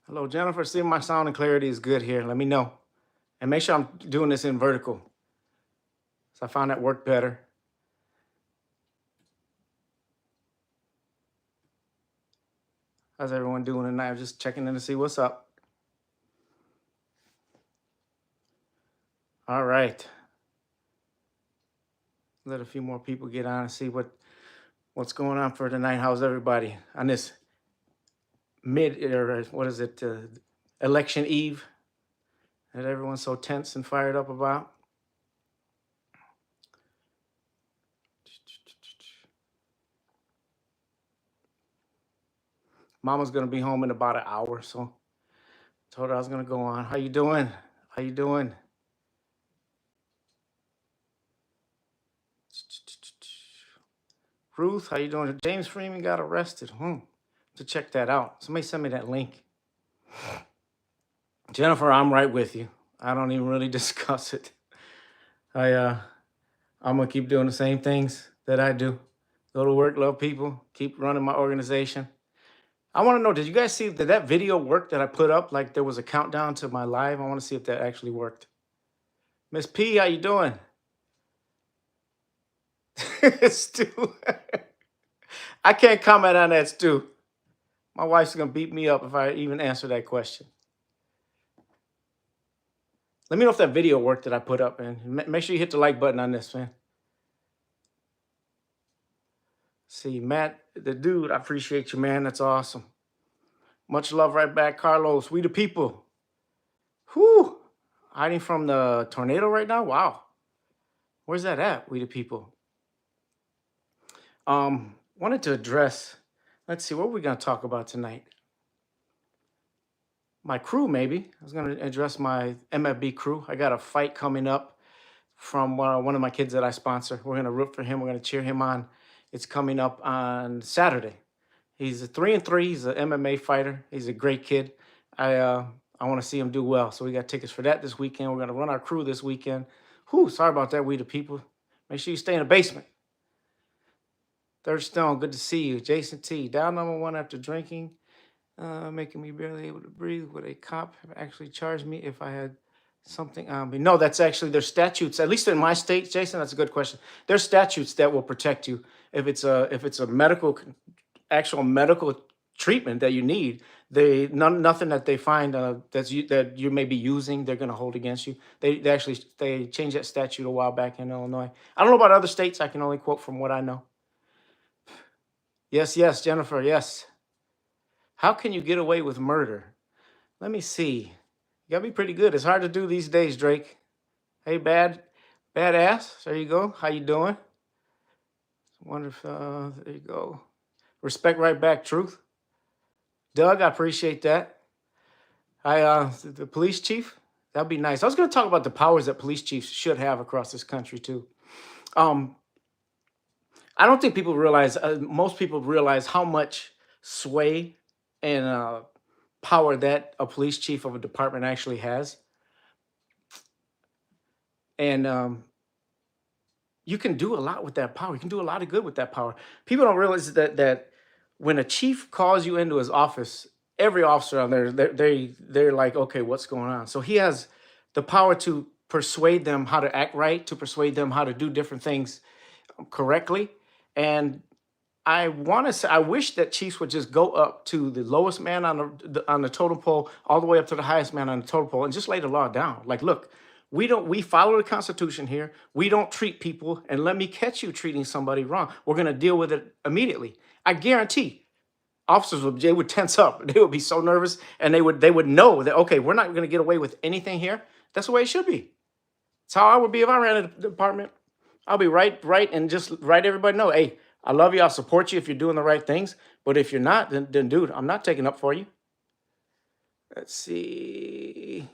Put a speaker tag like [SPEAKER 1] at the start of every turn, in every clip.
[SPEAKER 1] Hello, Jennifer. See if my sound and clarity is good here. Let me know. And make sure I'm doing this in vertical. So I found that worked better. How's everyone doing tonight? I'm just checking in to see what's up. All right. Let a few more people get on and see what's going on for tonight. How's everybody on this election eve that everyone's so tense and fired up about? Mama's gonna be home in about an hour, so told her I was gonna go on. How you doing? How you doing? Ruth, how you doing? James Freeman got arrested. To check that out. Somebody send me that link. Jennifer, I'm right with you. I don't even really discuss it. I'm gonna keep doing the same things that I do. Go to work, love people, keep running my organization. I want to know, did you guys see that video work that I put up? Like there was a countdown to my live. I want to see if that actually worked. Miss P, how you doing? Stu. I can't comment on that, Stu. My wife's gonna beat me up if I even answer that question. Let me know if that video worked that I put up, man. Make sure you hit the like button on this, man. See, Matt, the dude, I appreciate you, man. That's awesome. Much love right back, Carlos. We the people. Whew. Hiding from the tornado right now? Wow. Where's that at, we the people? Wanted to address, let's see, what are we going to talk about tonight? My crew, maybe. I was going to address my MFB crew. I got a fight coming up from one of my kids that I sponsor. We're going to root for him. We're going to cheer him on. It's coming up on Saturday. He's a 3-3. He's an MMA fighter. He's a great kid. I want to see him do well. So we got tickets for that this weekend. We're going to run our crew this weekend. Whew, sorry about that, we the people. Make sure you stay in the basement. Third Stone, good to see you. Jason T, down #1 after drinking, making me barely able to breathe. Would a cop have actually charged me if I had something on me? No, that's actually, there's statutes, at least in my state, Jason, that's a good question. There's statutes that will protect you. If it's a actual medical treatment that you need, nothing that they find that you may be using, they're going to hold against you. They changed that statute a while back in Illinois. I don't know about other states. I can only quote from what I know. Yes, Jennifer, yes. How can you get away with murder? Let me see. You gotta be pretty good. It's hard to do these days, Drake. Hey, badass. There you go. How you doing? Wonder if there you go. Respect right back, truth. Doug, I appreciate that. The police chief, that'd be nice. I was gonna talk about the powers that police chiefs should have across this country too. I don't think people realize, most people realize how much sway and power that a police chief of a department actually has. And you can do a lot with that power. You can do a lot of good with that power. People don't realize that when a chief calls you into his office, every officer on there, they're like, okay, what's going on? So he has the power to persuade them how to act right, to persuade them how to do different things correctly. And I wish that chiefs would just go up to the lowest man on the totem pole, all the way up to the highest man on the totem pole, and just lay the law down. Like, look, we follow the Constitution here. We don't treat people, and let me catch you treating somebody wrong. We're gonna deal with it immediately. I guarantee officers would tense up. They would be so nervous, and they would know that, okay, we're not gonna get away with anything here. That's the way it should be. That's how I would be if I ran a department. I'll be right, and just let everybody know, hey, I love you. I'll support you if you're doing the right things. But if you're not, then dude, I'm not taking up for you. Let's see.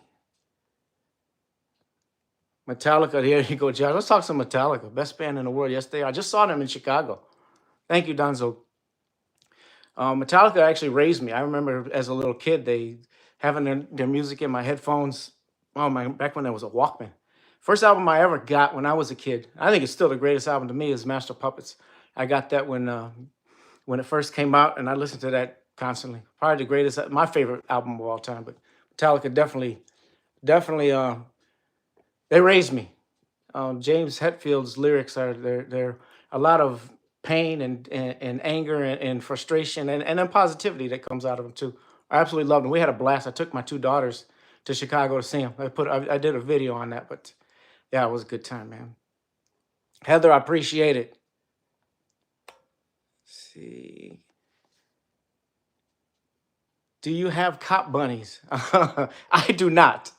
[SPEAKER 1] Metallica, there you go, Josh. Let's talk some Metallica. Best band in the world. Yes, they are. I just saw them in Chicago. Thank you, Donzo. Metallica actually raised me. I remember as a little kid, they having their music in my headphones. Oh my, back when there was a Walkman. First album I ever got when I was a kid, I think it's still the greatest album to me, is Master Puppets. I got that when it first came out, and I listened to that constantly. Probably the greatest, my favorite album of all time. But Metallica definitely, they raised me. James Hetfield's lyrics are they're a lot of pain and anger and frustration and then positivity that comes out of them too. I absolutely loved them. We had a blast. I took my two daughters to Chicago to see them. I did a video on that, but yeah, it was a good time, man. Heather, I appreciate it. Let's see. Do you have cop bunnies? I do not.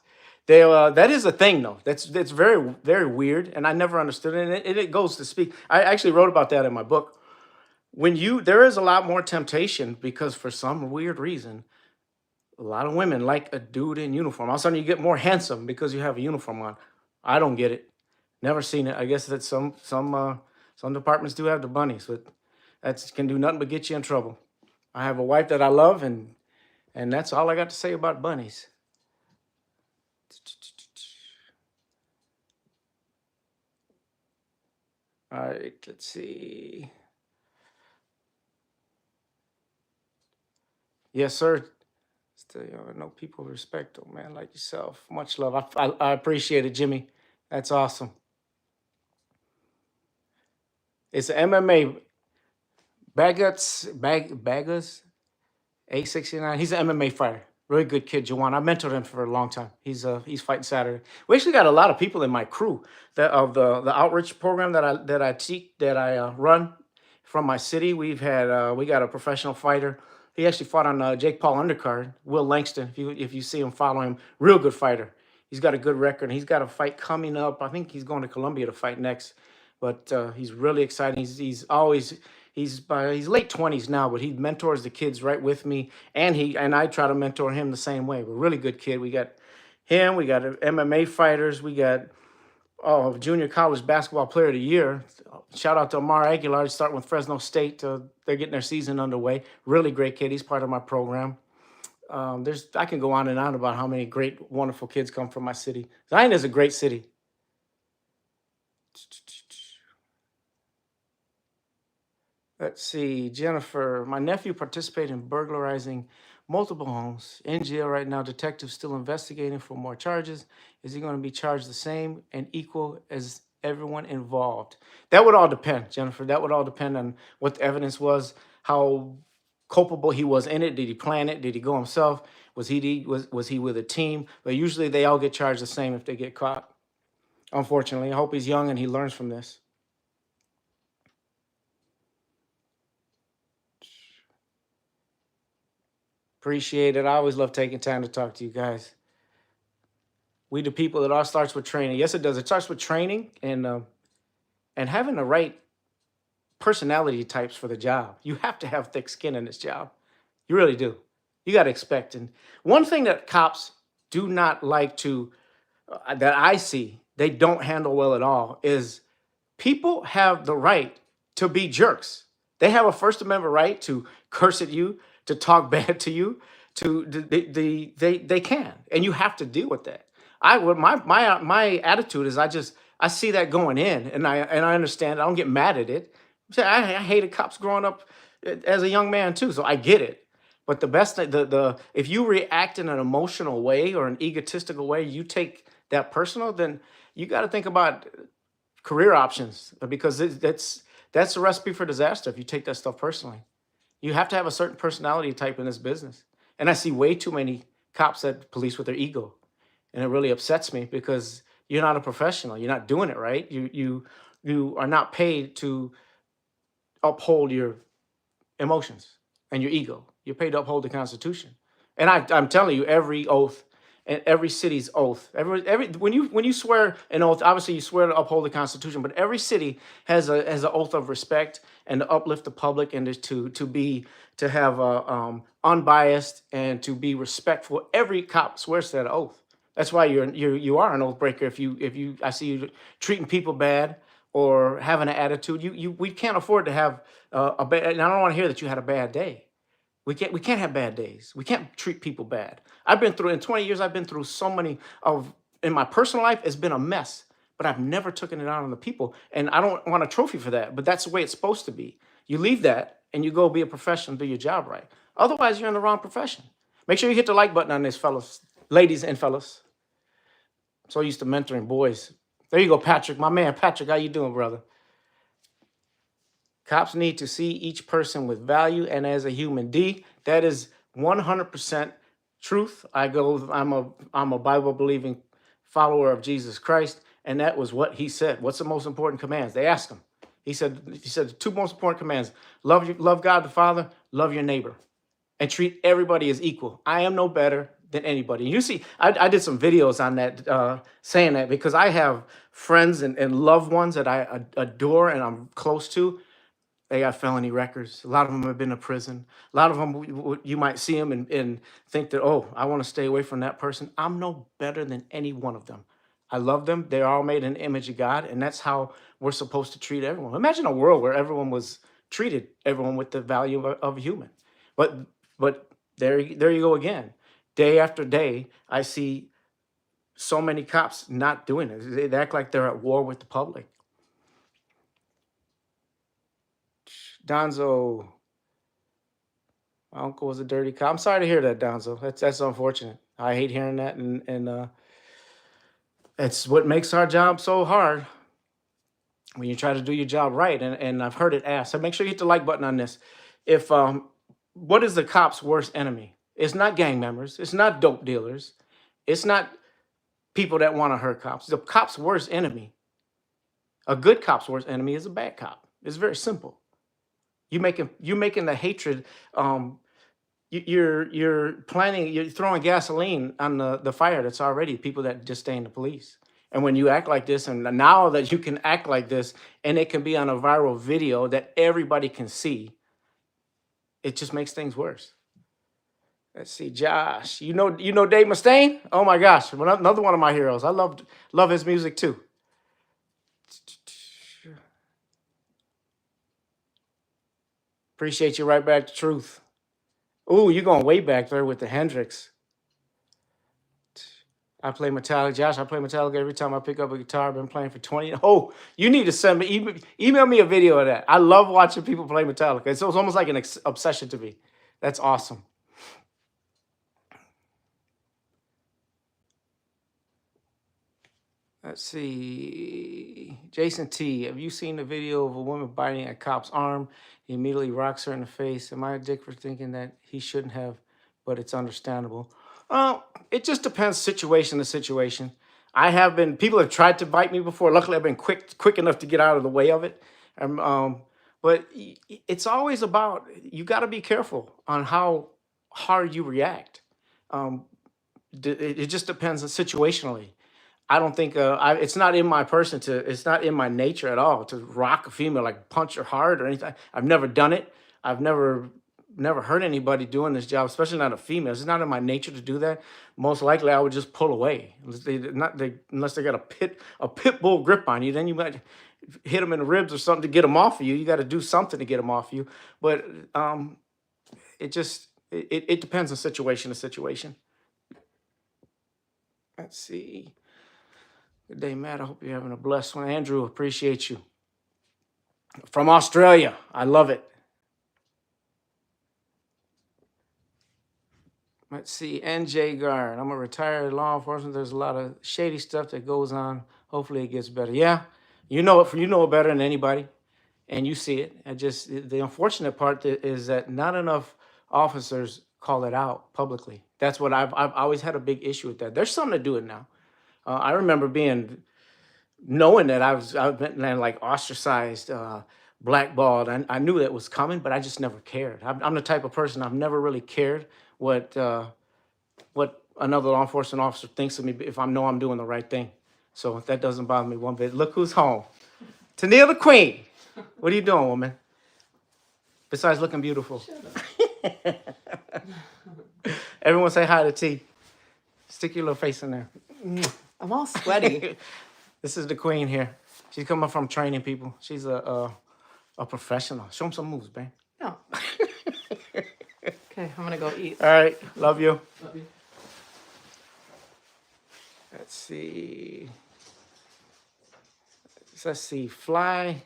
[SPEAKER 1] That is a thing though. That's very very weird, and I never understood it. And it goes to speak. I actually wrote about that in my book. There is a lot more temptation because for some weird reason, a lot of women like a dude in uniform. All of a sudden, you get more handsome because you have a uniform on. I don't get it. Never seen it. I guess that some departments do have the bunnies, but that can do nothing but get you in trouble. I have a wife that I love, and that's all I got to say about bunnies. All right, let's see. Yes, sir. Still, I know people respect a man like yourself. Much love. I appreciate it, Jimmy. That's awesome. It's an MMA. Baggers, 869. He's an MMA fighter. Really good kid, Jawan. I mentored him for a long time. He's fighting Saturday. We actually got a lot of people in my crew that of the outreach program that I run from my city. We got a professional fighter. He actually fought on Jake Paul undercard. Will Langston. If you see him, follow him. Real good fighter. He's got a good record. He's got a fight coming up. I think he's going to Colombia to fight next. But he's really exciting. He's late 20s now, but he mentors the kids right with me, and I try to mentor him the same way. We're a really good kid. We got him. We got MMA fighters. We got junior college basketball player of the year. Shout out to Amar Aguilar, starting with Fresno State. They're getting their season underway. Really great kid. He's part of my program. I can go on and on about how many great, wonderful kids come from my city. Zion is a great city. Let's see, Jennifer. My nephew participated in burglarizing multiple homes. In jail right now. Detectives still investigating for more charges. Is he going to be charged the same and equal as everyone involved? That would all depend, Jennifer. That would all depend on what the evidence was, how culpable he was in it. Did he plan it? Did he go himself? Was he with a team? But usually they all get charged the same if they get caught. Unfortunately, I hope he's young and he learns from this. Appreciate it. I always love taking time to talk to you guys. We the people, it all starts with training. Yes, it does. It starts with training and having the right personality types for the job. You have to have thick skin in this job. You really do. You got to expect. And one thing that cops do not like that I see, they don't handle well at all, is people have the right to be jerks. They have a First Amendment right to curse at you, to talk bad to you, they can, and you have to deal with that. My attitude is I see that going in, and I understand. I don't get mad at it. I hated cops growing up as a young man too, so I get it. But the best if you react in an emotional way or an egotistical way, you take that personal, then you got to think about career options, because that's a recipe for disaster if you take that stuff personally. You have to have a certain personality type in this business. And I see way too many cops that police with their ego. And it really upsets me because you're not a professional. You're not doing it right. You are not paid to uphold your emotions and your ego. You're paid to uphold the Constitution. And I'm telling you, every oath and every city's oath, when you swear an oath, obviously you swear to uphold the Constitution, but every city has an oath of respect and to uplift the public and to have unbiased and to be respectful. Every cop swears to that oath. That's why you are an oath breaker. If I see you treating people bad or having an attitude, we can't afford to have a bad. And I don't want to hear that you had a bad day. We can't have bad days. We can't treat people bad. In 20 years, I've been through so many in my personal life, it's been a mess, but I've never taken it out on the people. And I don't want a trophy for that, but that's the way it's supposed to be. You leave that and you go be a professional, do your job right. Otherwise, you're in the wrong profession. Make sure you hit the like button on this, fellas, ladies and fellas. I'm so used to mentoring boys. There you go, Patrick, my man. Patrick, how you doing, brother? Cops need to see each person with value and as a human. D, that is 100% truth. I'm a Bible believing follower of Jesus Christ, and that was what he said. What's the most important commands? They asked him. He said the two most important commands: love God the Father, love your neighbor, and treat everybody as equal. I am no better than anybody. You see, I did some videos on that, saying that, because I have friends and loved ones that I adore and I'm close to. They got felony records. A lot of them have been to prison. A lot of them, you might see them and think that, oh, I want to stay away from that person. I'm no better than any one of them. I love them. They're all made in the image of God, and that's how we're supposed to treat everyone. Imagine a world where everyone treated everyone with the value of a human. But there you go again. Day after day, I see so many cops not doing it. They act like they're at war with the public. Donzo, my uncle was a dirty cop. I'm sorry to hear that, Donzo. That's unfortunate. I hate hearing that, and it's what makes our job so hard when you try to do your job right. And I've heard it asked. So make sure you hit the like button on this. If what is the cop's worst enemy? It's not gang members. It's not dope dealers. It's not people that want to hurt cops. The cop's worst enemy, a good cop's worst enemy, is a bad cop. It's very simple. You making the hatred. You're throwing gasoline on the fire that's already people that disdain the police. And when you act like this, and now that you can act like this, and it can be on a viral video that everybody can see, it just makes things worse. Let's see, Josh. You know Dave Mustaine? Oh my gosh, another one of my heroes. I love his music too. Appreciate you right back to truth. Ooh, you're going way back there with the Hendrix. I play Metallica. Josh, I play Metallica every time I pick up a guitar. I've been playing for 20. Oh, you need to send me, email me a video of that. I love watching people play Metallica. It's almost like an obsession to me. That's awesome. Let's see. Jason T, have you seen the video of a woman biting a cop's arm? He immediately rocks her in the face. Am I a dick for thinking that he shouldn't have, but it's understandable? It just depends situation to situation. People have tried to bite me before. Luckily, I've been quick enough to get out of the way of it. But it's always about, you got to be careful on how hard you react. It just depends situationally. I don't think it's not in my it's not in my nature at all to rock a female, like punch her hard or anything. I've never done it. I've never heard anybody doing this job, especially not a female. It's not in my nature to do that. Most likely, I would just pull away unless they got a pit bull grip on you. Then you might hit them in the ribs or something to get them off of you. You got to do something to get them off you. But it depends on situation to situation. Let's see. Good day, Matt. I hope you're having a blessed one. Andrew, appreciate you. From Australia. I love it. Let's see. NJ Guard. I'm a retired law enforcement. There's a lot of shady stuff that goes on. Hopefully it gets better. Yeah, you know it better than anybody, and you see it. The unfortunate part is that not enough officers call it out publicly. That's what I've always had a big issue with that. There's something to do it now. I remember knowing that I've been like ostracized, blackballed. I knew that was coming, but I just never cared. I'm the type of person, I've never really cared what another law enforcement officer thinks of me if I know I'm doing the right thing. So that doesn't bother me one bit. Look who's home. Tennille the Queen. What are you doing, woman? Besides looking beautiful. Everyone say hi to T. Stick your little face in there.
[SPEAKER 2] I'm all sweaty.
[SPEAKER 1] This is the Queen here. She's coming from training people. She's a professional. Show them some moves, man.
[SPEAKER 2] No. Okay, I'm gonna go eat.
[SPEAKER 1] All right, love you.
[SPEAKER 2] Love you.
[SPEAKER 1] Let's see. Fly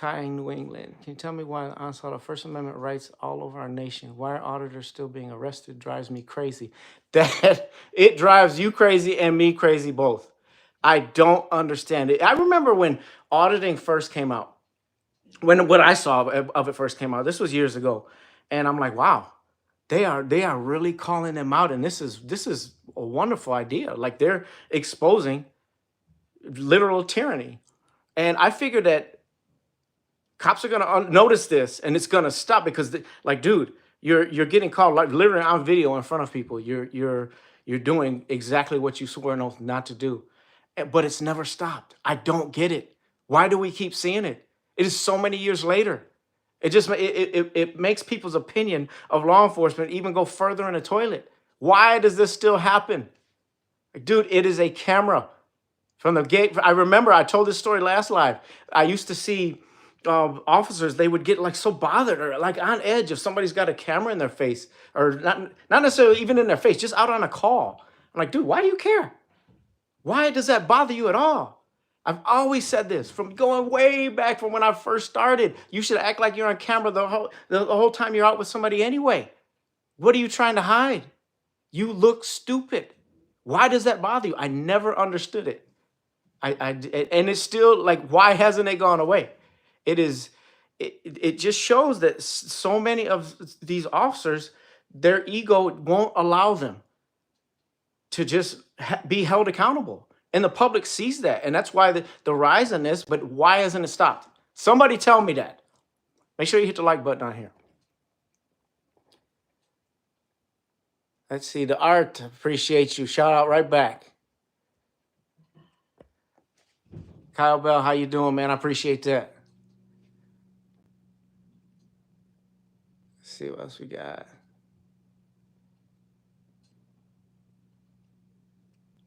[SPEAKER 1] Ty in New England. Can you tell me why the onslaught of First Amendment rights all over our nation? Why are auditors still being arrested? Drives me crazy. That it drives you crazy and me crazy both. I don't understand it. I remember when auditing first came out, when what I saw of it first came out. This was years ago, and I'm like, wow, they are really calling them out, and this is a wonderful idea. Like they're exposing literal tyranny, and I figured that cops are gonna notice this, and it's gonna stop because, like, dude, you're getting called like literally on video in front of people. You're doing exactly what you swore an oath not to do, but it's never stopped. I don't get it. Why do we keep seeing it? It is so many years later. It makes people's opinion of law enforcement even go further in the toilet. Why does this still happen? Like, dude, it is a camera from the gate. I remember I told this story last live. I used to see officers, they would get like so bothered or like on edge if somebody's got a camera in their face, or not necessarily even in their face, just out on a call. I'm like, dude, why do you care? Why does that bother you at all? I've always said this from going way back from when I first started. You should act like you're on camera the whole time you're out with somebody anyway. What are you trying to hide? You look stupid. Why does that bother you? I never understood it. And it's still like, why hasn't it gone away? It just shows that so many of these officers, their ego won't allow them to just be held accountable. And the public sees that. And that's why the rise in this, but why hasn't it stopped? Somebody tell me that. Make sure you hit the like button on here. Let's see, the art, appreciate you. Shout out right back. Kyle Bell, how you doing, man? I appreciate that. Let's see what else we got.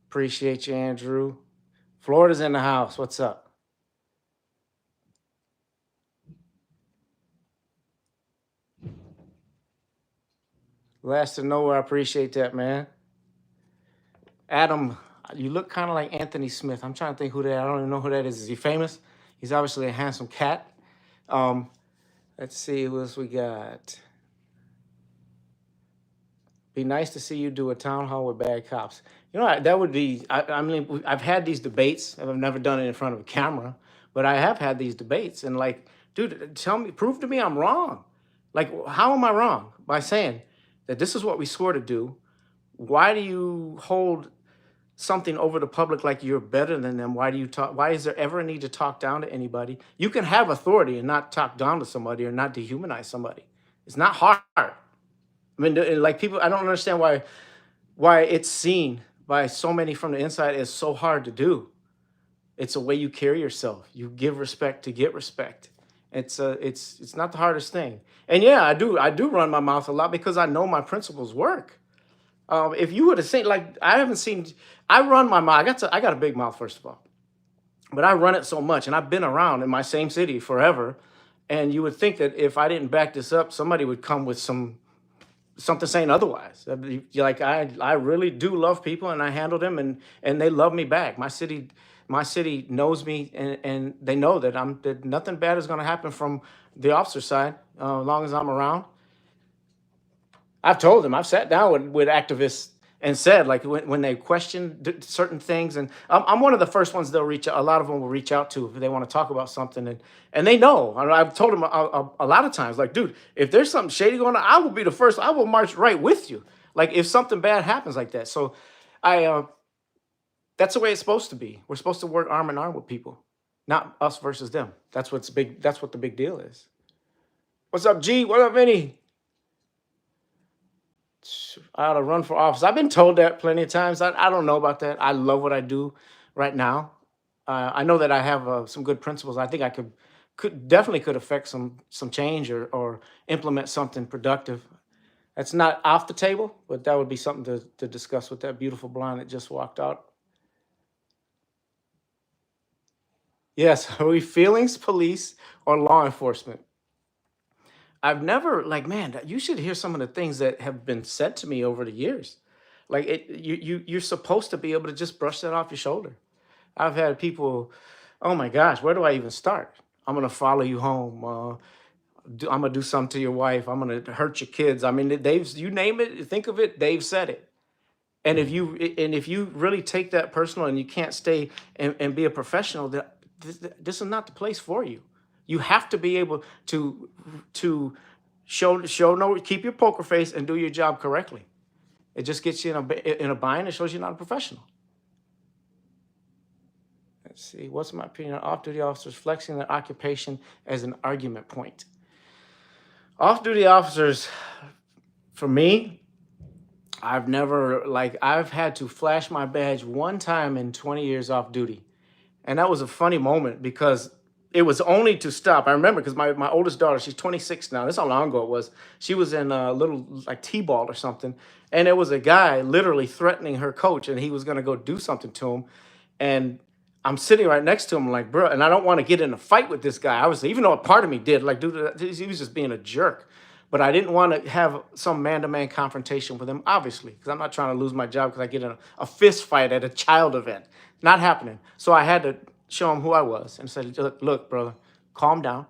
[SPEAKER 1] Appreciate you, Andrew. Florida's in the house. What's up? Last to nowhere, I appreciate that, man. Adam, you look kind of like Anthony Smith. I'm trying to think who that. I don't even know who that is. Is he famous? He's obviously a handsome cat. Let's see who else we got. Be nice to see you do a town hall with bad cops. You know, that would be. I mean, I've had these debates. I've never done it in front of a camera, but I have had these debates. And like, dude, prove to me I'm wrong. Like, how am I wrong by saying that this is what we swore to do? Why do you hold something over the public like you're better than them? Why do you talk? Why is there ever a need to talk down to anybody? You can have authority and not talk down to somebody or not dehumanize somebody. It's not hard. I mean, like people, I don't understand why it's seen by so many from the inside as so hard to do. It's a way you carry yourself. You give respect to get respect. It's not the hardest thing. And yeah, I do run my mouth a lot because I know my principles work. If you would have seen, like, I run my mouth. I got a big mouth, first of all, but I run it so much, and I've been around in my same city forever. And you would think that if I didn't back this up, somebody would come with something saying otherwise. Like, I really do love people, and I handle them, and they love me back. My city knows me, and they know that nothing bad is going to happen from the officer side as long as I'm around. I've told them, I've sat down with activists and said, like, when they question certain things, and I'm one of the first ones they'll reach out. A lot of them will reach out to if they want to talk about something, and they know. I've told them a lot of times, like, dude, if there's something shady going on, I will be the first. I will march right with you. Like, if something bad happens like that. So that's the way it's supposed to be. We're supposed to work arm in arm with people, not us versus them. That's what the big deal is. What's up, G? What up, Vinny? I ought to run for office. I've been told that plenty of times. I don't know about that. I love what I do right now. I know that I have some good principles. I think I could definitely affect some change or implement something productive. That's not off the table, but that would be something to discuss with that beautiful blonde that just walked out. Yes, are we feelings police or law enforcement? I've never, like, man, you should hear some of the things that have been said to me over the years. Like, you're supposed to be able to just brush that off your shoulder. I've had people, oh my gosh, where do I even start? I'm gonna follow you home. I'm gonna do something to your wife. I'm gonna hurt your kids. I mean, they've you name it, think of it, they've said it. And if you really take that personal and you can't stay and be a professional, this is not the place for you. You have to be able to show no, keep your poker face and do your job correctly. It just gets you in a bind. It shows you're not a professional. Let's see. What's my opinion on off-duty officers flexing their occupation as an argument point? Off-duty officers, for me, I've had to flash my badge one time in 20 years off duty. And that was a funny moment because it was only to stop. I remember because my oldest daughter, she's 26 now. That's how long ago it was. She was in a little like T-ball or something. And there was a guy literally threatening her coach and he was going to go do something to him. And I'm sitting right next to him like, bro, and I don't want to get in a fight with this guy. Obviously, even though a part of me did, like, dude, he was just being a jerk. But I didn't want to have some man-to-man confrontation with him, obviously, because I'm not trying to lose my job because I get in a fist fight at a child event. Not happening. So I had to show him who I was and said, look, brother, calm down.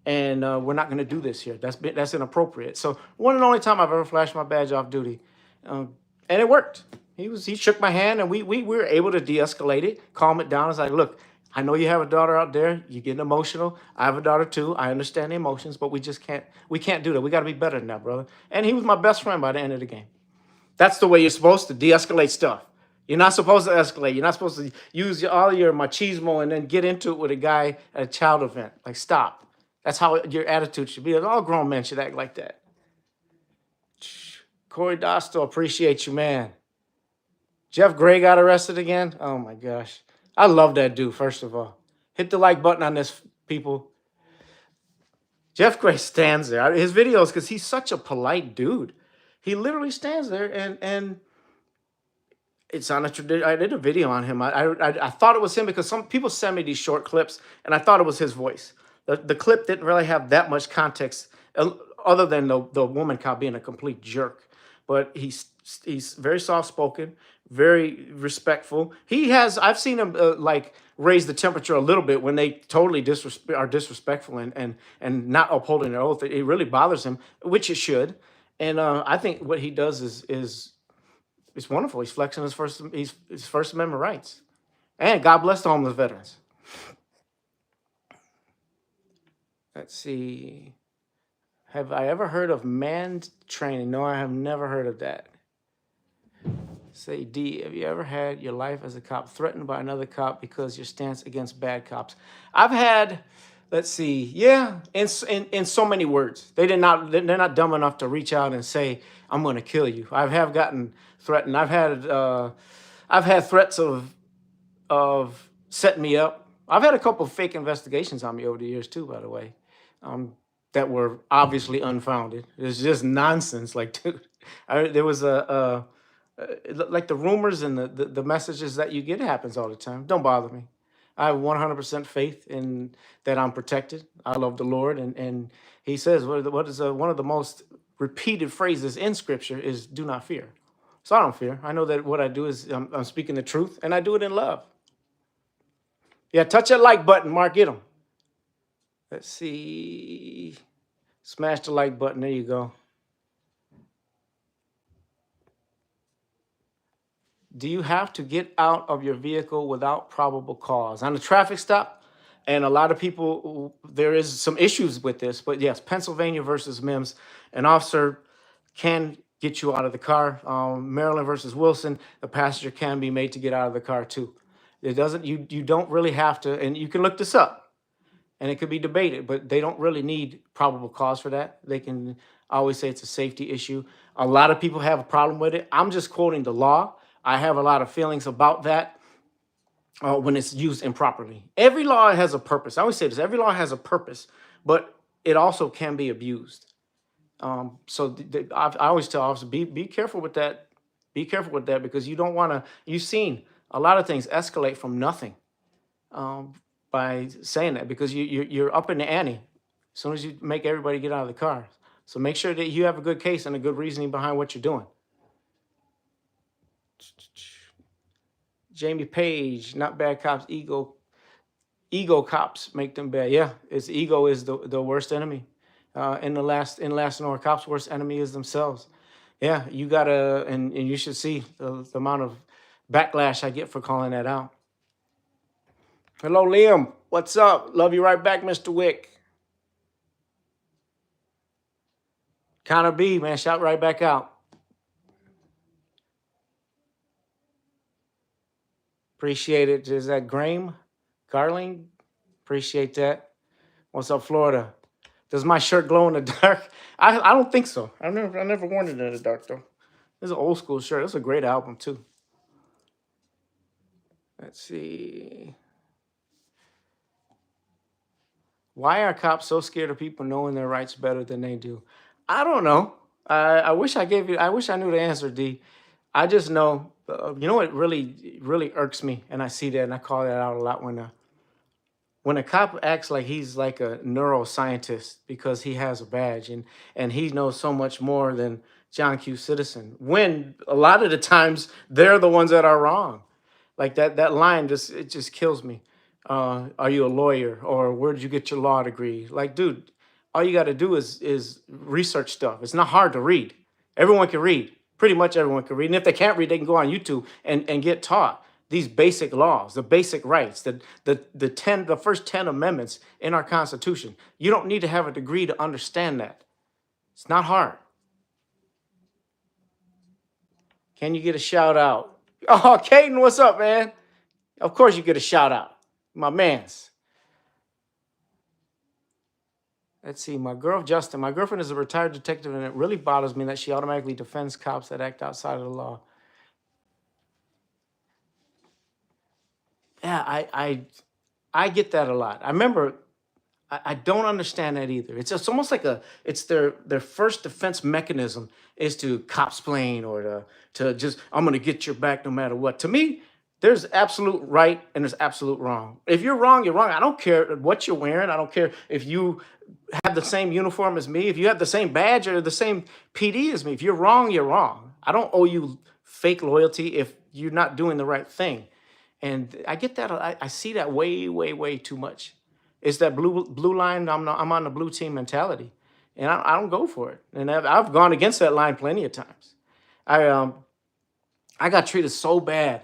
[SPEAKER 1] And we're not going to do this here. That's inappropriate. So one and only time I've ever flashed my badge off duty. And it worked. He shook my hand and we were able to de-escalate it, calm it down. I was like, look, I know you have a daughter out there. You're getting emotional. I have a daughter too. I understand the emotions, but we can't do that. We got to be better than that, brother. And he was my best friend by the end of the game. That's the way you're supposed to de-escalate stuff. You're not supposed to escalate. You're not supposed to use all your machismo and then get into it with a guy at a child event. Like, stop. That's how your attitude should be. All grown men should act like that. Corey Dostal, appreciate you, man. Jeff Gray got arrested again. Oh my gosh. I love that dude, first of all. Hit the like button on this, people. Jeff Gray stands there. His videos, because he's such a polite dude. He literally stands there and it's on a tradition. I did a video on him. I thought it was him because some people send me these short clips and I thought it was his voice. The clip didn't really have that much context other than the woman cop being a complete jerk. But he's very soft-spoken, very respectful. I've seen him like raise the temperature a little bit when they totally are disrespectful and not upholding their oath. It really bothers him, which it should. And I think what he does is wonderful. He's flexing his First Amendment rights. And God bless the homeless veterans. Let's see. Have I ever heard of manned training? No, I have never heard of that. Say D, have you ever had your life as a cop threatened by another cop because your stance against bad cops? I've had, let's see, yeah, in so many words. They're not dumb enough to reach out and say, I'm going to kill you. I have gotten threatened. I've had threats of setting me up. I've had a couple of fake investigations on me over the years too, by the way. That were obviously unfounded. It's just nonsense. Like, dude, there was like the rumors and the messages that you get happens all the time. Don't bother me. I have 100% faith in that I'm protected. I love the Lord, and He says what is one of the most repeated phrases in Scripture is "Do not fear." So I don't fear. I know that what I do is I'm speaking the truth, and I do it in love. Yeah, touch that like button, Mark. Get them. Let's see. Smash the like button. There you go. Do you have to get out of your vehicle without probable cause? On a traffic stop, and a lot of people, there is some issues with this, but yes, Pennsylvania versus Mims, an officer can get you out of the car. Maryland versus Wilson, the passenger can be made to get out of the car too. It doesn't, you don't really have to, and you can look this up. And it could be debated, but they don't really need probable cause for that. They can always say it's a safety issue. A lot of people have a problem with it. I'm just quoting the law. I have a lot of feelings about that when it's used improperly. Every law has a purpose. I always say this, every law has a purpose, but it also can be abused. I always tell officers, be careful with that. Be careful with that because you don't want to, you've seen a lot of things escalate from nothing. By saying that because you're up in the ante as soon as you make everybody get out of the car. So make sure that you have a good case and a good reasoning behind what you're doing. Jamie Page, not bad cops, ego Ego cops make them bad. Yeah, it's ego is the worst enemy. In the last know, cops' worst enemy is themselves. Yeah, you gotta, and you should see the amount of backlash I get for calling that out. Hello, Liam. What's up? Love you right back, Mr. Wick. Connor B, man, shout right back out. Appreciate it. Is that Graham? Garling? Appreciate that. What's up, Florida? Does my shirt glow in the dark? I don't think so. I never worn it in the dark though. It's an old school shirt. It's a great album too. Let's see. Why are cops so scared of people knowing their rights better than they do? I don't know. I wish I gave you. I wish I knew the answer, D. I just know. You know what really irks me, and I see that, and I call that out a lot when a cop acts like he's like a neuroscientist because he has a badge and he knows so much more than John Q. Citizen. When a lot of the times they're the ones that are wrong. Like that line just kills me. Are you a lawyer or where did you get your law degree? Like, dude, all you got to do is research stuff. It's not hard to read. Everyone can read. Pretty much everyone can read. And if they can't read, they can go on YouTube and get taught these basic laws, the basic rights, the first 10 amendments in our Constitution. You don't need to have a degree to understand that. It's not hard. Can you get a shout out? Oh, Caden, what's up, man? Of course you get a shout out. My man's. Let's see, my girlfriend is a retired detective, and it really bothers me that she automatically defends cops that act outside of the law. Yeah, I get that a lot. I remember I don't understand that either. It's almost like it's their first defense mechanism is to copsplain or to just I'm gonna get your back no matter what. To me, there's absolute right and there's absolute wrong. If you're wrong, you're wrong. I don't care what you're wearing. I don't care if you have the same uniform as me, if you have the same badge or the same PD as me. If you're wrong, you're wrong. I don't owe you fake loyalty if you're not doing the right thing. And I get that. I see that way too much. It's that blue line. I'm on the blue team mentality, and I don't go for it. And I've gone against that line plenty of times. I got treated so bad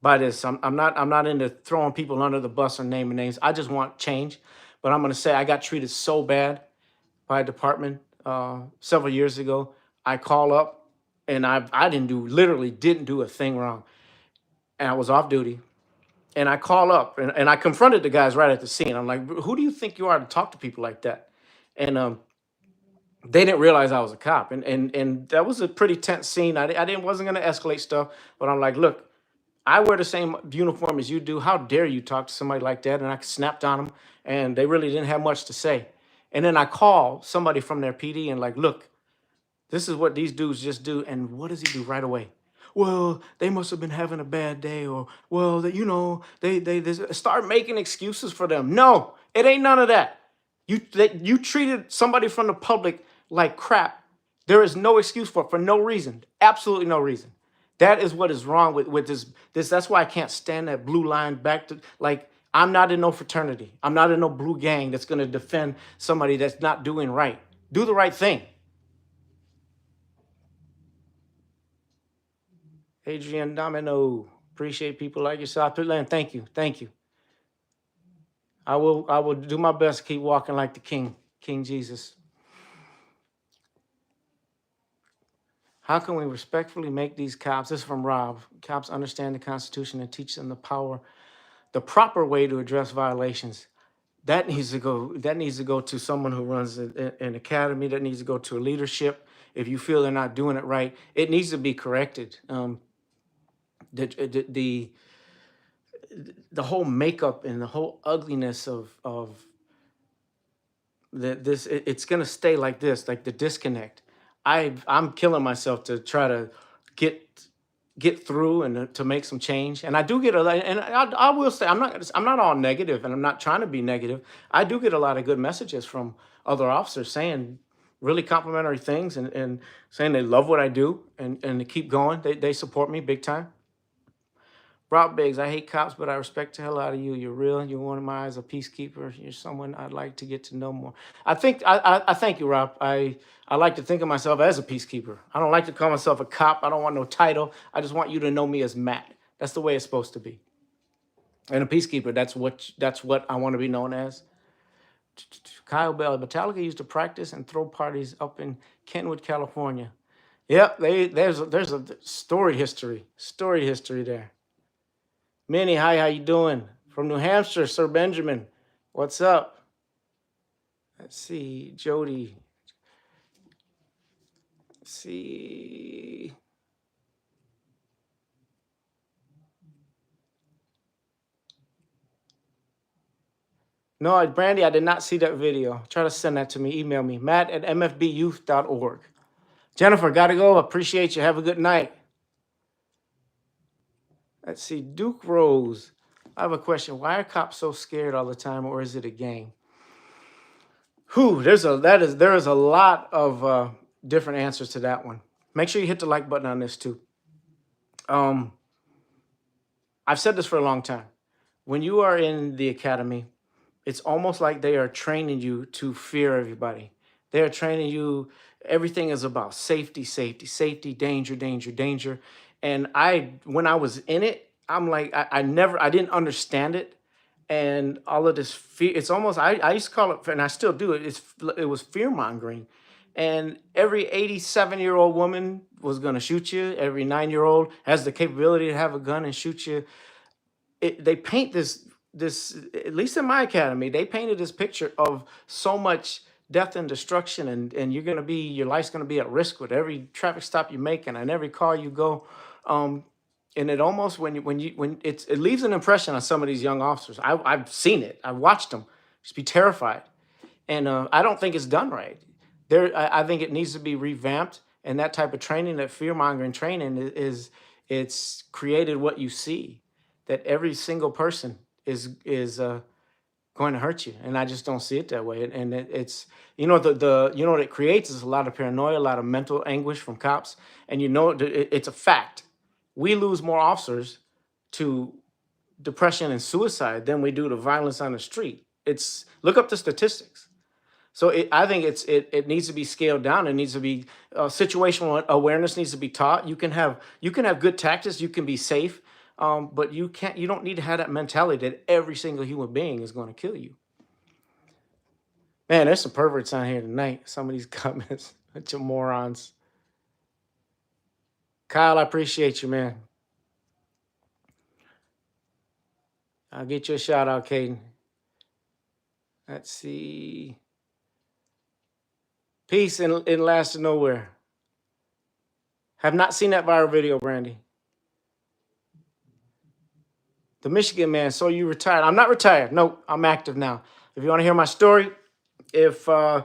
[SPEAKER 1] by this. I'm not into throwing people under the bus or naming names. I just want change. But I'm gonna say I got treated so bad by a department several years ago. I call up and I literally didn't do a thing wrong. And I was off duty. And I call up and I confronted the guys right at the scene. I'm like, who do you think you are to talk to people like that? And they didn't realize I was a cop. And that was a pretty tense scene. Wasn't gonna escalate stuff, but I'm like, look, I wear the same uniform as you do. How dare you talk to somebody like that? And I snapped on them, and they really didn't have much to say. And then I call somebody from their PD and like, look, this is what these dudes just do. And what does he do right away? Well, they must have been having a bad day, or well, they start making excuses for them. No, it ain't none of that. You treated somebody from the public like crap. There is no excuse for no reason, absolutely no reason. That is what is wrong with this. That's why I can't stand that blue line back to like I'm not in no fraternity. I'm not in no blue gang that's gonna defend somebody that's not doing right. Do the right thing. Adrian Domino, appreciate people like yourself. Thank you. I will do my best to keep walking like the King Jesus. How can we respectfully make these cops, this is from Rob, cops understand the Constitution and teach them the proper way to address violations? That needs to go to someone who runs an academy. That needs to go to a leadership. If you feel they're not doing it right, it needs to be corrected. The whole makeup and the whole ugliness of this, it's gonna stay like this, like the disconnect. I'm killing myself to try to get through and to make some change. And I do get a lot, and I will say I'm not all negative, and I'm not trying to be negative. I do get a lot of good messages from other officers saying really complimentary things and saying they love what I do and to keep going. They support me big time. Rob Biggs, I hate cops, but I respect the hell out of you. You're real. You're one of my eyes, a peacekeeper. You're someone I'd like to get to know more. I thank you, Rob. I like to think of myself as a peacekeeper. I don't like to call myself a cop. I don't want no title. I just want you to know me as Matt. That's the way it's supposed to be. And a peacekeeper, that's what I want to be known as. Kyle Bell, Metallica used to practice and throw parties up in Kentwood, California. Yep, there's a story history there. Minnie, hi, how you doing? From New Hampshire, Sir Benjamin. What's up? Let's see, Jody. Let's see. No, Brandy, I did not see that video. Try to send that to me. Email me, matt@mfbyouth.org. Jennifer, gotta go. Appreciate you. Have a good night. Let's see, Duke Rose. I have a question. Why are cops so scared all the time, or is it a game? Whew, there is a lot of different answers to that one. Make sure you hit the like button on this too. Um, I've said this for a long time. When you are in the academy, it's almost like they are training you to fear everybody. They are training you. Everything is about safety, safety, safety, danger, danger, danger. And when I was in it, I'm like, I didn't understand it. And all of this fear, it's almost, I used to call it, and I still do it, it was fear mongering. And every 87-year-old woman was going to shoot you. Every 9-year-old has the capability to have a gun and shoot you. They paint this, at least in my academy, they painted this picture of so much death and destruction, and your life's gonna be at risk with every traffic stop you make and every car you go. And it almost it leaves an impression on some of these young officers. I've seen it. I've watched them just be terrified, and I don't think it's done right. I think it needs to be revamped, and that type of training, that fear mongering training, it's created what you see, that every single person is going to hurt you, and I just don't see it that way. And it's the what it creates is a lot of paranoia, a lot of mental anguish from cops, and it's a fact. We lose more officers to depression and suicide than we do to violence on the street. It's Look up the statistics. So I think it needs to be scaled down. It needs to be situational awareness needs to be taught. You can have good tactics. You can be safe, but you don't need to have that mentality that every single human being is going to kill you. Man, there's some perverts on here tonight. Some of these comments, bunch of morons. Kyle, I appreciate you, man. I'll get you a shout out, Caden. Let's see. Peace in Last to Nowhere. Have not seen that viral video, Brandy. The Michigan man, so you retired. I'm not retired. No, I'm active now. If you want to hear my story, if I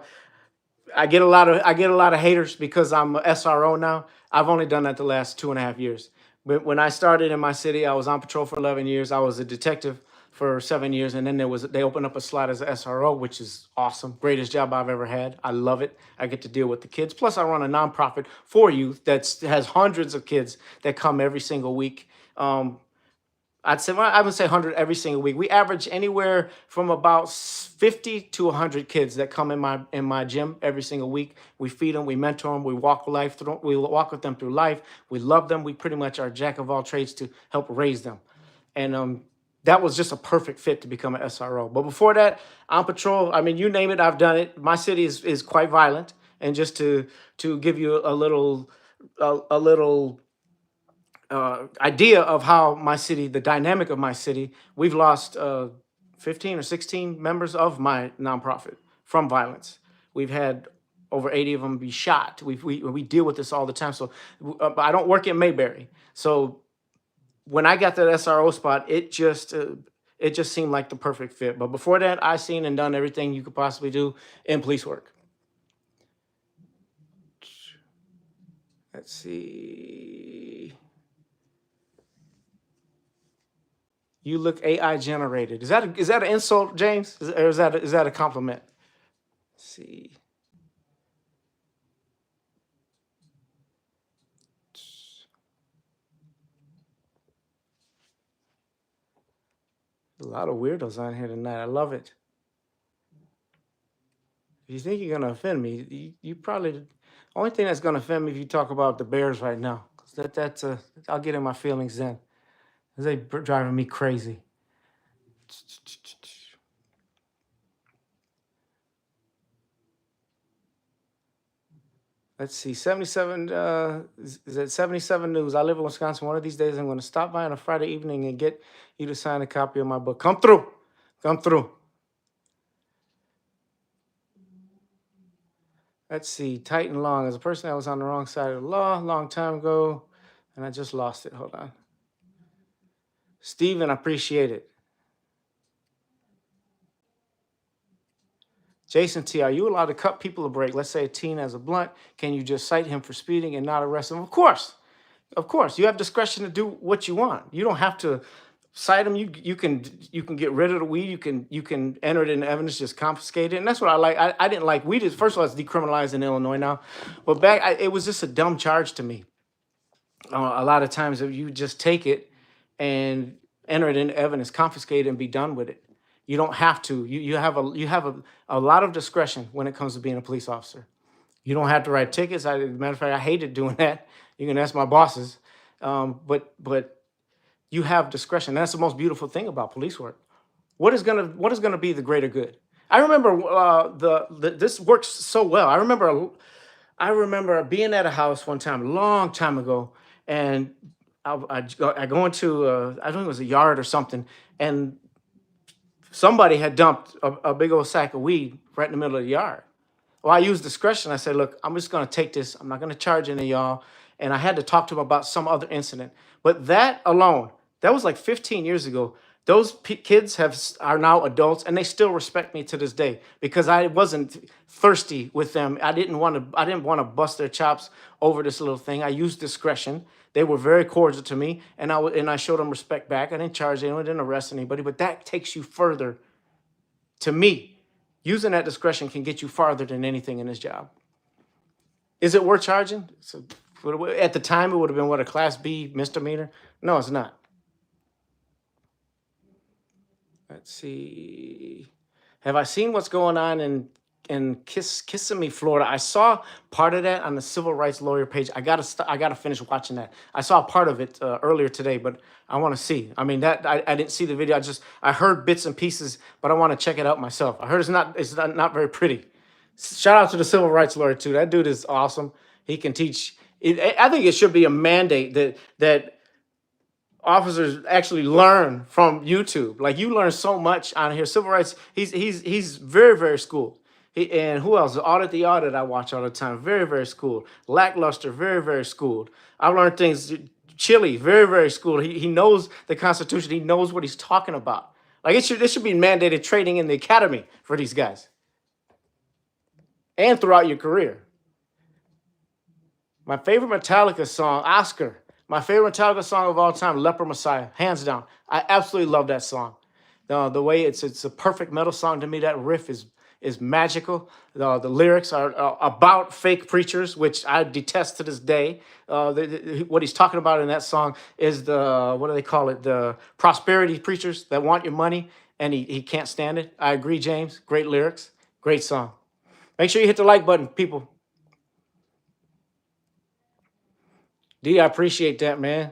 [SPEAKER 1] get a lot of haters because I'm a SRO now. I've only done that the last 2.5 years. But when I started in my city, I was on patrol for 11 years. I was a detective for 7 years, and then they opened up a slot as an SRO, which is awesome. Greatest job I've ever had. I love it. I get to deal with the kids. Plus, I run a nonprofit for youth that has hundreds of kids that come every single week. I would say 100 every single week. We average anywhere from about 50 to 100 kids that come in my gym every single week. We feed them, we mentor them, we walk with them through life. We love them. We pretty much are jack of all trades to help raise them. And that was just a perfect fit to become an SRO. But before that, on patrol, I mean, you name it, I've done it. My city is quite violent. And just to give you a little idea of how my city, the dynamic of my city, we've lost 15 or 16 members of my nonprofit from violence. We've had over 80 of them be shot. We deal with this all the time. So I don't work in Mayberry. So when I got that SRO spot, it just seemed like the perfect fit. But before that, I seen and done everything you could possibly do in police work. Let's see. You look AI generated. Is that an insult, James? Or is that a compliment? Let's see. A lot of weirdos on here tonight. I love it. If you think you're gonna offend me, you probably the only thing that's gonna offend me if you talk about the Bears right now. 'Cause that's I'll get in my feelings then. 'Cause they driving me crazy. Let's see, 77, is it 77 News? I live in Wisconsin. One of these days, I'm going to stop by on a Friday evening and get you to sign a copy of my book. Come through. Come through. Let's see, Titan Long. As a person that was on the wrong side of the law a long time ago, and I just lost it. Hold on. Steven, I appreciate it. Jason T, are you allowed to cut people a break? Let's say a teen has a blunt. Can you just cite him for speeding and not arrest him? Of course. Of course. You have discretion to do what you want. You don't have to cite him. You can get rid of the weed. You can enter it into evidence, just confiscate it. And that's what I like. I didn't like weed. First of all, it's decriminalized in Illinois now. But it was just a dumb charge to me. A lot of times if you just take it and enter it into evidence, confiscate it, and be done with it. You don't have to. You have a lot of discretion when it comes to being a police officer. You don't have to write tickets. As a matter of fact, I hated doing that. You can ask my bosses. But you have discretion. That's the most beautiful thing about police work. What is gonna be the greater good? I remember this works so well. I remember being at a house one time, a long time ago, and I go into I think it was a yard or something, and somebody had dumped a big old sack of weed right in the middle of the yard. Well, I used discretion. I said, look, I'm just going to take this. I'm not going to charge any of y'all. And I had to talk to him about some other incident. But that alone, that was like 15 years ago. Those kids are now adults, and they still respect me to this day because I wasn't thirsty with them. I didn't want to bust their chops over this little thing. I used discretion. They were very cordial to me, and I showed them respect back. I didn't charge anyone, didn't arrest anybody, but that takes you further. To me, using that discretion can get you farther than anything in this job. Is it worth charging? So, at the time, it would have been, what, a Class B misdemeanor? No, it's not. Let's see. Have I seen what's going on in Kissimmee, Florida? I saw part of that on the civil rights lawyer page. I gotta finish watching that. I saw part of it earlier today, but I want to see. I mean, I didn't see the video. I heard bits and pieces, but I want to check it out myself. I heard it's not very pretty. Shout out to the civil rights lawyer too. That dude is awesome. He can teach. I think it should be a mandate that officers actually learn from YouTube. Like, you learn so much on here. Civil rights, he's very, very schooled. And who else? The Audit I watch all the time. Very, very schooled. Lackluster, very, very schooled. I've learned things. Chili, very, very schooled. He knows the Constitution. He knows what he's talking about. Like, it should be mandated training in the academy for these guys. And throughout your career. My favorite Metallica song, Oscar. My favorite Metallica song of all time, Leper Messiah, hands down. I absolutely love that song. The way it's a perfect metal song to me. That riff is magical. The lyrics are about fake preachers, which I detest to this day. What he's talking about in that song is what do they call it? The prosperity preachers that want your money, and he can't stand it. I agree, James. Great lyrics, great song. Make sure you hit the like button, people. D, I appreciate that, man.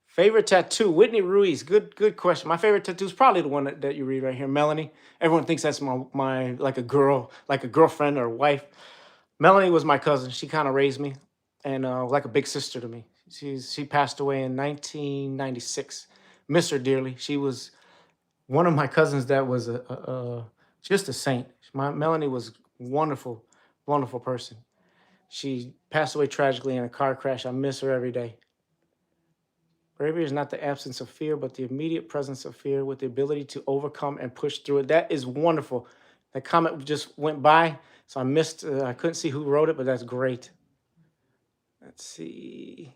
[SPEAKER 1] Favorite tattoo, Whitney Ruiz. Good question. My favorite tattoo is probably the one that you read right here, Melanie. Everyone thinks that's my like a girlfriend or wife. Melanie was my cousin. She kind of raised me, and like a big sister to me. She passed away in 1996. Miss her dearly. She was one of my cousins that was just a saint. Melanie was wonderful, wonderful person. She passed away tragically in a car crash. I miss her every day. Bravery is not the absence of fear, but the immediate presence of fear with the ability to overcome and push through it. That is wonderful. That comment just went by, so I couldn't see who wrote it, but that's great. Let's see.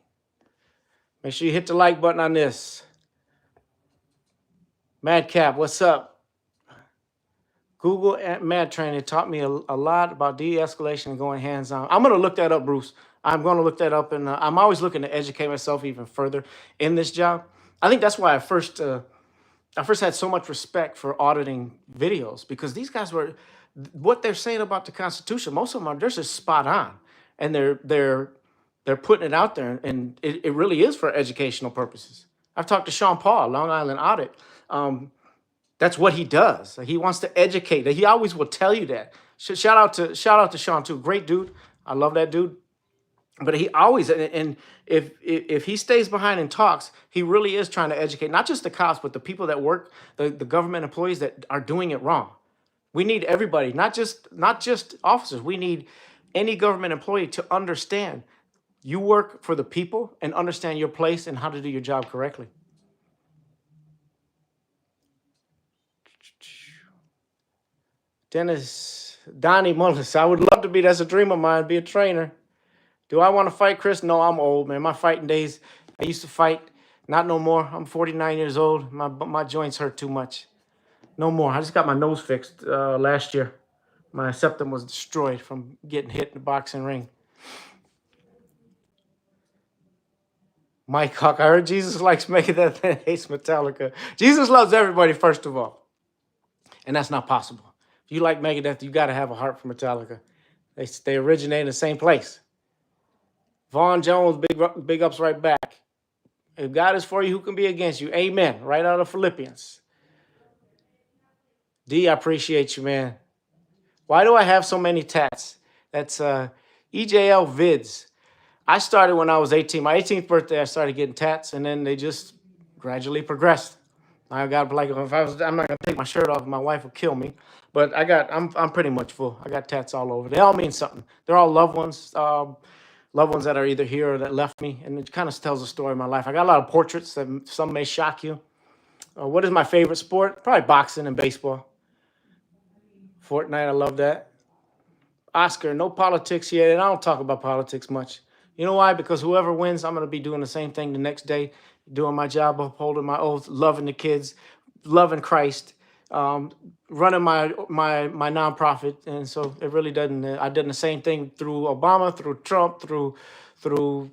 [SPEAKER 1] Make sure you hit the like button on this. Madcap, what's up? Google and Mad Training taught me a lot about de-escalation and going hands-on. I'm going to look that up, Bruce. I'm going to look that up, and I'm always looking to educate myself even further in this job. I think that's why I first had so much respect for auditing videos, because these guys were, what they're saying about the Constitution, most of them are, they're just spot on, and they're putting it out there, and it really is for educational purposes. I've talked to Sean Paul, Long Island Audit. That's what he does. He wants to educate. He always will tell you that. Shout out to Sean too. Great dude. I love that dude. But he always, and if he stays behind and talks, he really is trying to educate not just the cops, but the people that work, the government employees that are doing it wrong. We need everybody, not just officers. We need any government employee to understand you work for the people and understand your place and how to do your job correctly. Donnie Mullis, I would love to be, that's a dream of mine, be a trainer. Do I want to fight, Chris? No, I'm old, man. My fighting days, I used to fight, not no more. I'm 49 years old. My joints hurt too much. No more. I just got my nose fixed last year. My septum was destroyed from getting hit in the boxing ring. Mike Hawk, I heard Jesus likes Megadeth and hates Metallica. Jesus loves everybody, first of all. And that's not possible. If you like Megadeth, you got to have a heart for Metallica. They originate in the same place. Vaughn Jones, big ups right back. If God is for you, who can be against you? Amen. Right out of Philippians. D, I appreciate you, man. Why do I have so many tats? That's EJL Vids. I started when I was 18. My 18th birthday, I started getting tats, and then they just gradually progressed. I got, like, if I'm not gonna take my shirt off, my wife will kill me. But I'm pretty much full. I got tats all over. They all mean something. They're all loved ones that are either here or that left me, and it kind of tells a story of my life. I got a lot of portraits that some may shock you. What is my favorite sport? Probably boxing and baseball. Fortnite, I love that. Oscar, no politics here, and I don't talk about politics much. You know why? Because whoever wins, I'm going to be doing the same thing the next day, doing my job, upholding my oath, loving the kids, loving Christ, running my nonprofit. And so it really doesn't. I've done the same thing through Obama, through Trump, through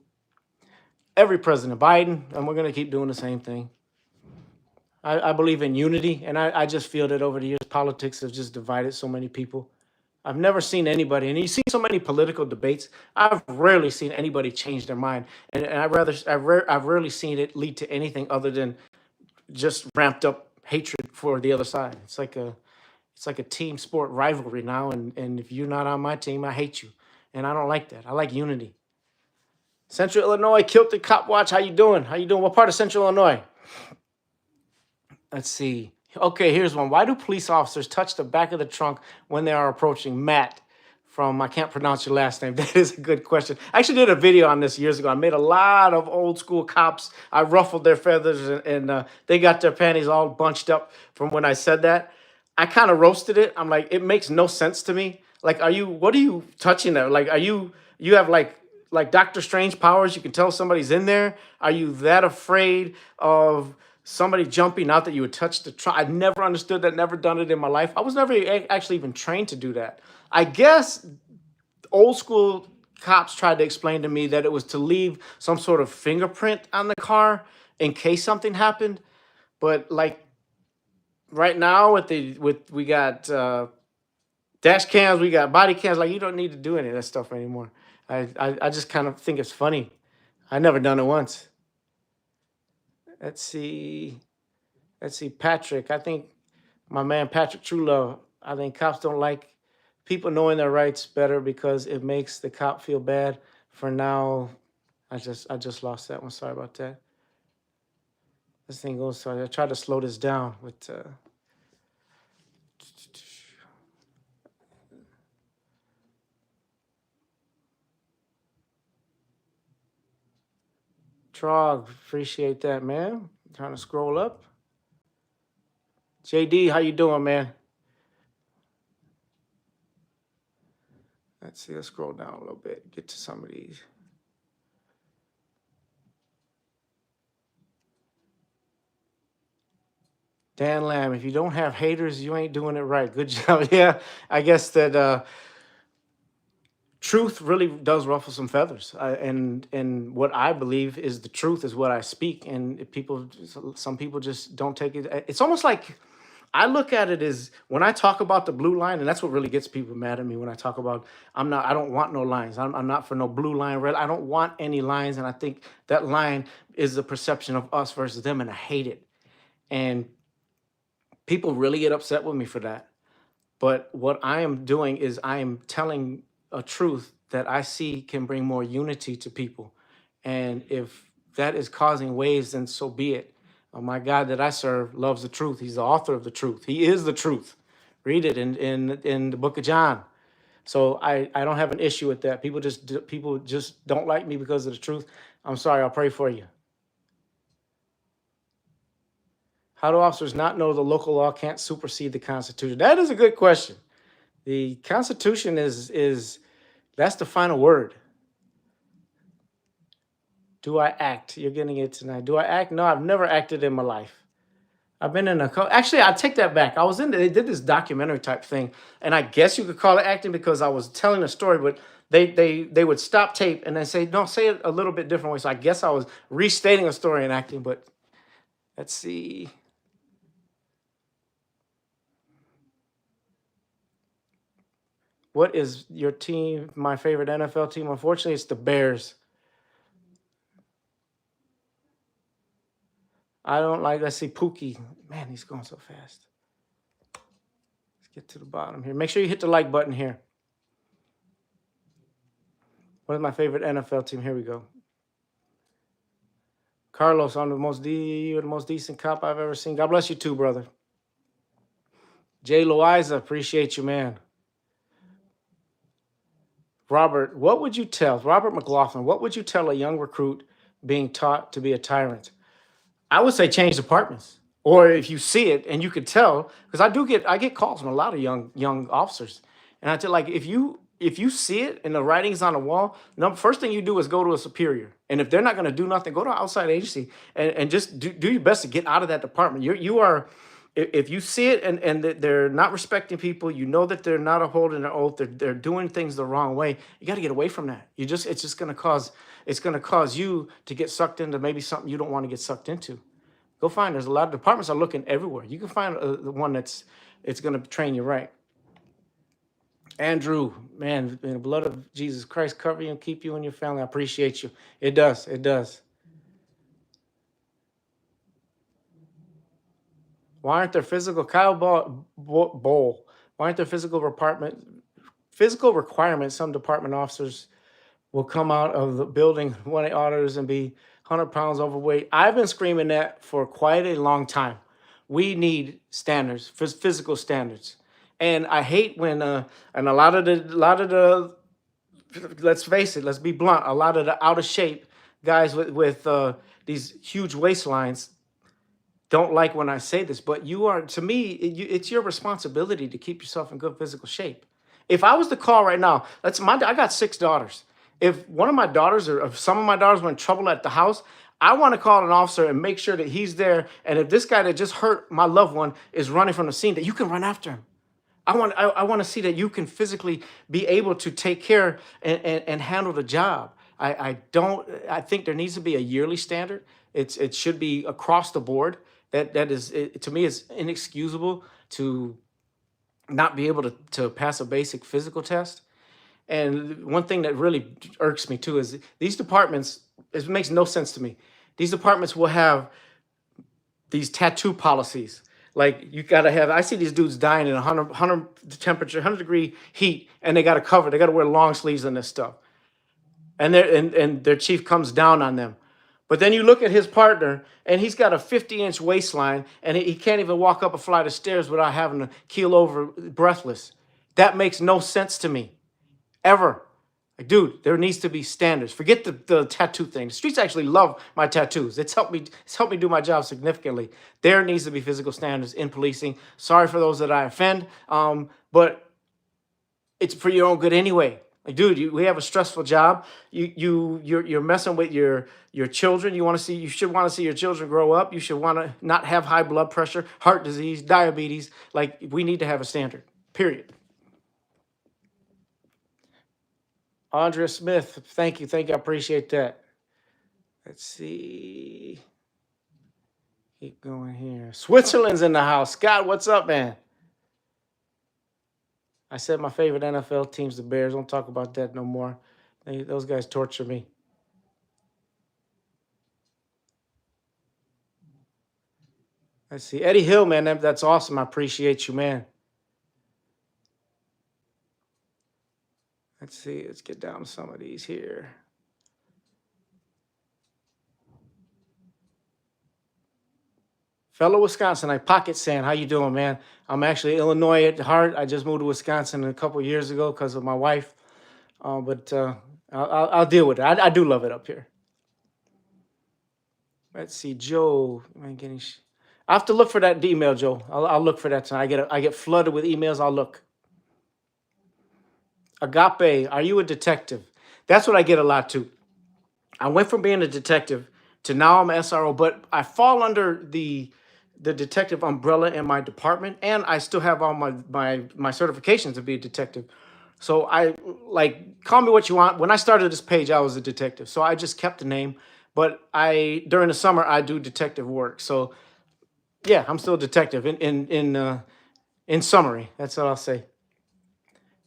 [SPEAKER 1] every president, Biden, and we're going to keep doing the same thing. I believe in unity, and I just feel that over the years, politics have just divided so many people. I've never seen anybody, and you see so many political debates. I've rarely seen anybody change their mind, and I've rarely seen it lead to anything other than just ramped up hatred for the other side. It's like a team sport rivalry now, and if you're not on my team, I hate you, and I don't like that. I like unity. Central Illinois, Kilted Cop Watch. How you doing? How you doing? What part of Central Illinois? Let's see. Okay, here's one. Why do police officers touch the back of the trunk when they are approaching? Matt from, I can't pronounce your last name. That is a good question. I actually did a video on this years ago. I made a lot of old school cops. I ruffled their feathers, and they got their panties all bunched up from when I said that. I kind of roasted it. I'm like, it makes no sense to me. Like, what are you touching there? Like, you have like Doctor Strange powers? You can tell somebody's in there? Are you that afraid of somebody jumping out that you would touch the trunk? I never understood that, never done it in my life. I was never actually even trained to do that. I guess old school cops tried to explain to me that it was to leave some sort of fingerprint on the car in case something happened. But like right now we got dash cams, we got body cams, like you don't need to do any of that stuff anymore. I just kind of think it's funny. I never done it once. Let's see, Patrick. I think my man Patrick Truelove. I think cops don't like people knowing their rights better because it makes the cop feel bad. For now, I just lost that one. Sorry about that. This thing goes. So I tried to slow this down with. Trog, appreciate that, man. Trying to scroll up. JD, how you doing, man? Let's see, let's scroll down a little bit, get to some of these. Dan Lamb, if you don't have haters, you ain't doing it right. Good job. Yeah, I guess that truth really does ruffle some feathers. And what I believe is the truth is what I speak. And if some people just don't take it. It's almost like I look at it as when I talk about the blue line, and that's what really gets people mad at me when I talk about I don't want no lines. I'm not for no blue line, red. I don't want any lines. And I think that line is the perception of us versus them, and I hate it. And people really get upset with me for that. But what I am doing is I am telling a truth that I see can bring more unity to people. And if that is causing waves, then so be it. My God that I serve loves the truth. He's the author of the truth. He is the truth. Read it in the book of John. So I don't have an issue with that. People just don't like me because of the truth. I'm sorry. I'll pray for you. How do officers not know the local law can't supersede the Constitution? That is a good question. The Constitution is that's the final word. Do I act? You're getting it tonight. Do I act? No, I've never acted in my life. I've been in actually, I take that back. They did this documentary type thing, and I guess you could call it acting because I was telling a story, but they would stop tape and then say, no, say it a little bit different way. So I guess I was restating a story and acting, but let's see. What is your team? My favorite NFL team? Unfortunately, it's the Bears. I don't like, let's see, Pookie. Man, he's going so fast. Let's get to the bottom here. Make sure you hit the like button here. What is my favorite NFL team? Here we go. Carlos, you're the most decent cop I've ever seen. God bless you too, brother. Jay Loiza, appreciate you, man. Robert McLaughlin, what would you tell a young recruit being taught to be a tyrant? I would say change departments. Or if you see it and you could tell, because I get calls from a lot of young officers. And I tell, like, if you see it and the writing's on the wall, first thing you do is go to a superior. And if they're not going to do nothing, go to an outside agency and just do your best to get out of that department. If you see it and that they're not respecting people, you know that they're not upholding their oath, they're doing things the wrong way, you got to get away from that. It's just going to cause you to get sucked into maybe something you don't want to get sucked into. Go find, there's a lot of departments are looking everywhere. You can find the one it's going to train you right. Andrew, man, in the blood of Jesus Christ, cover you and keep you and your family. I appreciate you. It does. It does. Why aren't there physical Bowl? Why aren't there physical requirements? Some department officers will come out of the building, one of the auditors, and be 100 pounds overweight. I've been screaming that for quite a long time. We need standards, physical standards. And I hate when, and a lot of the, let's face it, let's be blunt, a lot of the out of shape guys with these huge waistlines don't like when I say this, but to me, it's your responsibility to keep yourself in good physical shape. If I was to call right now, I got 6 daughters. If one of my daughters or if some of my daughters were in trouble at the house, I want to call an officer and make sure that he's there. And if this guy that just hurt my loved one is running from the scene, that you can run after him. I want to see that you can physically be able to take care and handle the job. I think there needs to be a yearly standard. It should be across the board. That is, to me, is inexcusable to not be able to pass a basic physical test. And one thing that really irks me too is these departments, it makes no sense to me. These departments will have these tattoo policies. Like you gotta have, I see these dudes dying in 100 temperature, 100-degree heat, and they gotta cover, they gotta wear long sleeves and this stuff. And their chief comes down on them. But then you look at his partner, and he's got a 50-inch waistline, and he can't even walk up a flight of stairs without having to keel over breathless. That makes no sense to me, ever. Like, dude, there needs to be standards. Forget the tattoo thing. The streets actually love my tattoos. It's helped me do my job significantly. There needs to be physical standards in policing. Sorry for those that I offend, but it's for your own good anyway. Like, dude, we have a stressful job. You're messing with your children. You should want to see your children grow up. You should want to not have high blood pressure, heart disease, diabetes. Like, we need to have a standard. Period. Andrea Smith, thank you, I appreciate that. Let's see. Keep going here. Switzerland's in the house. Scott, what's up, man? I said my favorite NFL team's the Bears. Don't talk about that no more. Those guys torture me. Let's see. Eddie Hill, man, that's awesome. I appreciate you, man. Let's see. Let's get down to some of these here. Fellow Wisconsinite, Pocket Sand, how you doing, man? I'm actually Illinois at heart. I just moved to Wisconsin a couple years ago because of my wife, but I'll deal with it. I do love it up here. Let's see, Joe. Am I getting? I have to look for that email, Joe. I'll look for that tonight. I get flooded with emails. I'll look. Agape, are you a detective? That's what I get a lot too. I went from being a detective to now I'm an SRO, but I fall under the detective umbrella in my department, and I still have all my certifications to be a detective. So I like call me what you want. When I started this page, I was a detective, so I just kept the name. But during the summer I do detective work. So yeah, I'm still a detective. In summary, that's what I'll say.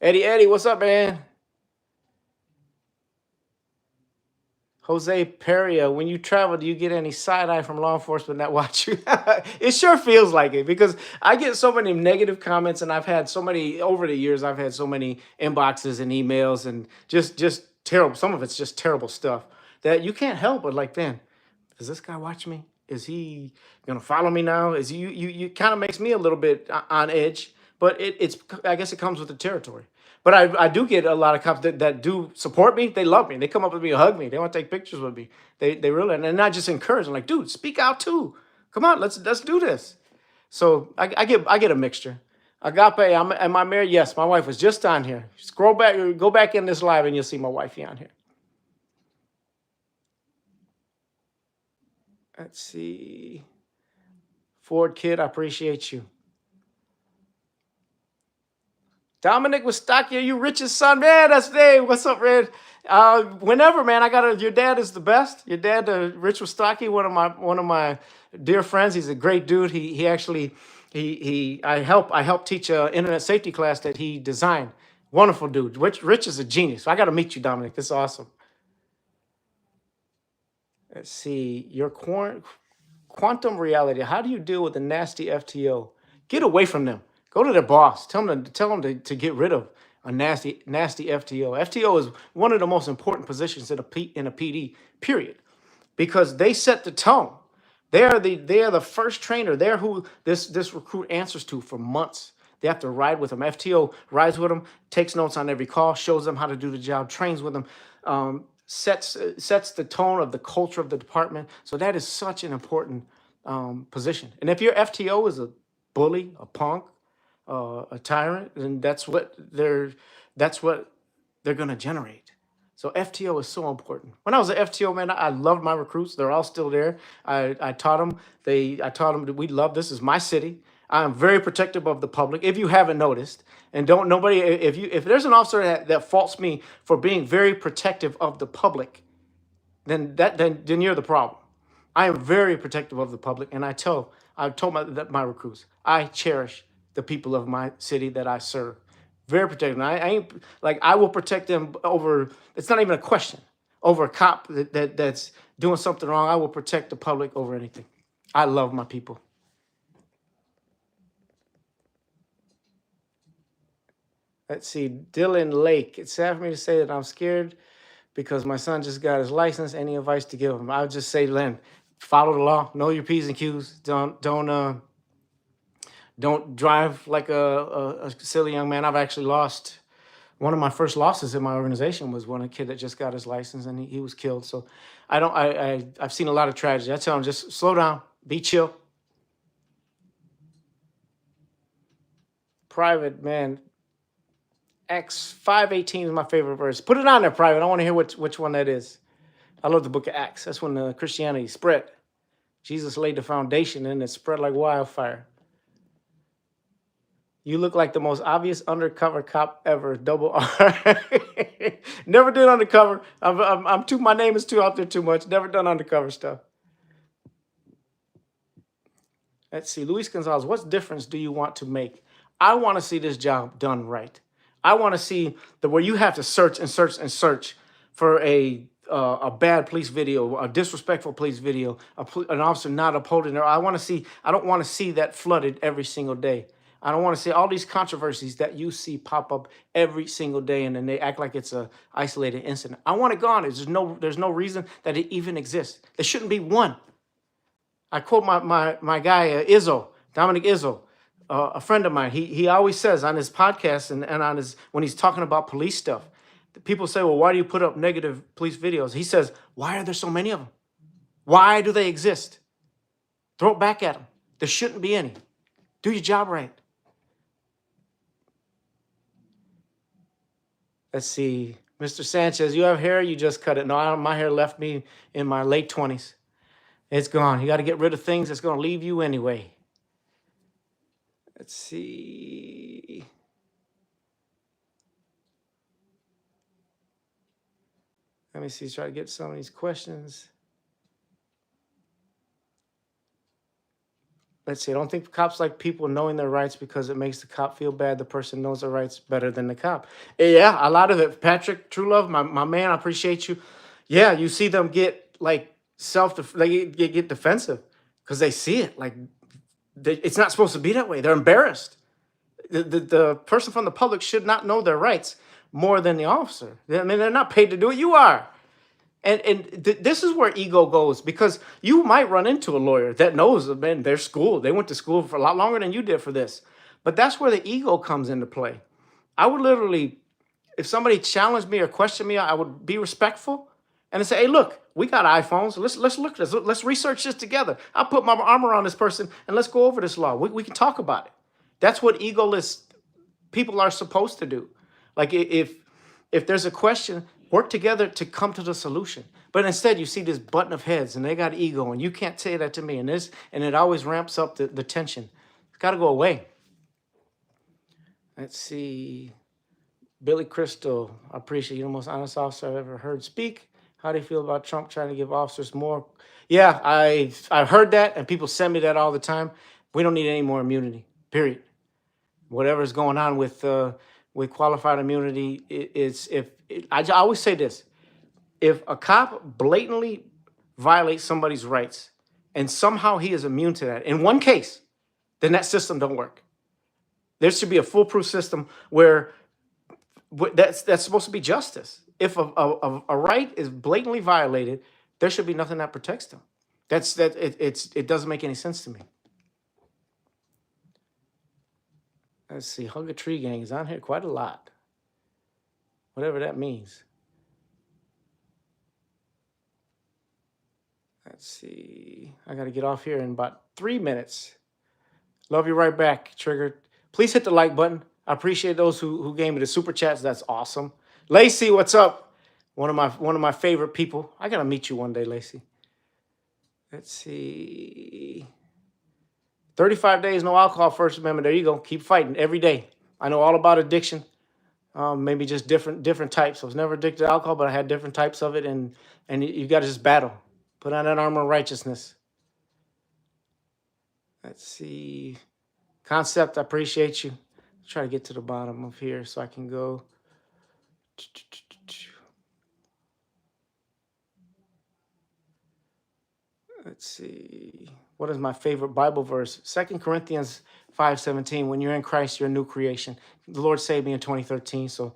[SPEAKER 1] Eddie, what's up, man? Jose Peria, when you travel, do you get any side eye from law enforcement that watch you? It sure feels like it because I get so many negative comments, and I've had so many over the years. I've had so many inboxes and emails, and just terrible. Some of it's just terrible stuff that you can't help but like, man, does this guy watch me? Is he gonna follow me now? Is you kind of makes me a little bit on edge, but it's I guess it comes with the territory. But I do get a lot of cops that do support me. They love me. They come up with me and hug me. They want to take pictures with me. They really and I just encourage them like, dude, speak out too. Come on, let's do this. So I get a mixture. Agape, am I married? Yes, my wife was just on here. Scroll back, go back in this live, and you'll see my wifey on here. Let's see. Ford Kid, I appreciate you. Dominic Wistaki, you richest son, man. That's Dave. What's up, Red? Whenever, man, your dad is the best. Your dad, Rich Wistaki, one of my dear friends. He's a great dude. He actually I help teach a internet safety class that he designed. Wonderful dude. Rich is a genius. I got to meet you, Dominic. This is awesome. Let's see. Your quantum reality. How do you deal with a nasty FTO? Get away from them. Go to their boss. Tell them to get rid of a nasty FTO. FTO is one of the most important positions in a PD. Period, because they set the tone. They are the first trainer. They're who this recruit answers to for months. They have to ride with them. FTO rides with them, takes notes on every call, shows them how to do the job, trains with them, sets the tone of the culture of the department. So that is such an important position. And if your FTO is a bully, a punk, a tyrant, and that's what they're gonna generate. So FTO is so important. When I was an FTO, man, I loved my recruits. They're all still there. I taught them. I taught them that we love this is my city. I am very protective of the public. If you haven't noticed, and don't nobody, if there's an officer that faults me for being very protective of the public, then you're the problem. I am very protective of the public, and I told my recruits, I cherish the people of my city that I serve. Very protective. I ain't like I will protect them over. It's not even a question. Over a cop that's doing something wrong, I will protect the public over anything. I love my people. Let's see, Dylan Lake. It's sad for me to say that I'm scared because my son just got his license. Any advice to give him? I would just say, Len, follow the law. Know your P's and Q's. Don't drive like a silly young man. I've actually lost one of my first losses in my organization was when a kid that just got his license and he was killed. So I've seen a lot of tragedy. I tell them just slow down, be chill. Private, man. Acts 5:18 is my favorite verse. Put it on there, private. I want to hear which one that is. I love the book of Acts. That's when Christianity spread. Jesus laid the foundation and it spread like wildfire. You look like the most obvious undercover cop ever. Double R. Never did undercover. I'm too. My name is too out there too much. Never done undercover stuff. Let's see, Luis Gonzalez. What difference do you want to make? I want to see this job done right. I want to see where you have to search and search and search for a bad police video, a disrespectful police video, an officer not upholding their. I want to see. I don't want to see that flooded every single day. I don't want to see all these controversies that you see pop up every single day, and then they act like it's a isolated incident. I want it gone. There's no reason that it even exists. There shouldn't be one. I quote my guy Dominic Izzo, a friend of mine. He always says on his podcast and on his when he's talking about police stuff, people say, well, why do you put up negative police videos? He says, why are there so many of them? Why do they exist? Throw it back at them. There shouldn't be any. Do your job right. Let's see. Mr. Sanchez, you have hair? You just cut it. No, my hair left me in my late 20s. It's gone. You got to get rid of things that's going to leave you anyway. Let's see. Let me see. Try to get some of these questions. Let's see. I don't think cops like people knowing their rights because it makes the cop feel bad. The person knows their rights better than the cop. Yeah, a lot of it. Patrick, True Love, my man, I appreciate you. Yeah, you see them get like they get defensive because they see it. Like it's not supposed to be that way. They're embarrassed. The person from the public should not know their rights more than the officer. I mean, they're not paid to do it. You are. And this is where ego goes, because you might run into a lawyer that knows, man, their school. They went to school for a lot longer than you did for this. But that's where the ego comes into play. I would literally, if somebody challenged me or questioned me, I would be respectful and say, hey, look, we got iPhones. Let's look at this. Let's research this together. I'll put my arm around this person and let's go over this law. We can talk about it. That's what egoless people are supposed to do. Like if there's a question, work together to come to the solution. But instead, you see this button of heads, and they got ego, and you can't say that to me. And it always ramps up the tension. It's got to go away. Let's see. Billy Crystal, I appreciate you. The most honest officer I've ever heard speak. How do you feel about Trump trying to give officers more? Yeah, I've heard that, and people send me that all the time. We don't need any more immunity, period. Whatever's going on with qualified immunity, I always say this. If a cop blatantly violates somebody's rights and somehow he is immune to that, in one case, then that system don't work. There should be a foolproof system where that's supposed to be justice. If a right is blatantly violated, there should be nothing that protects them. It doesn't make any sense to me. Let's see, Hug a Tree Gang is on here quite a lot. Whatever that means. Let's see. I got to get off here in about 3 minutes. Love you right back, Trigger. Please hit the like button. I appreciate those who gave me the super chats. That's awesome. Lacey, what's up? One of my favorite people. I got to meet you one day, Lacey. Let's see. 35 days, no alcohol, First Amendment. There you go. Keep fighting every day. I know all about addiction. Maybe just different types. I was never addicted to alcohol, but I had different types of it, and you got to just battle. Put on that armor of righteousness. Let's see. Concept, I appreciate you. Try to get to the bottom of here so I can go. Let's see. What is my favorite Bible verse? 2 Corinthians 5:17. When you're in Christ, you're a new creation. The Lord saved me in 2013, so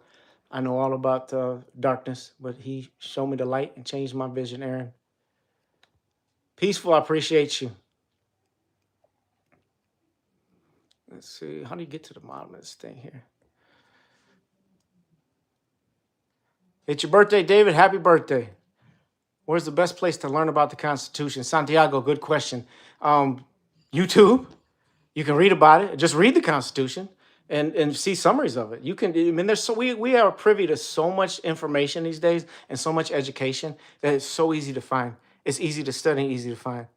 [SPEAKER 1] I know all about darkness, but he showed me the light and changed my vision, Aaron. Peaceful, I appreciate you. Let's see. How do you get to the bottom of this thing here? It's your birthday, David. Happy birthday. Where's the best place to learn about the Constitution? Santiago, good question. YouTube. You can read about it. Just read the Constitution. and see summaries of it. You can, I mean, we are privy to so much information these days and so much education that it's so easy to find. It's easy to study, easy to find.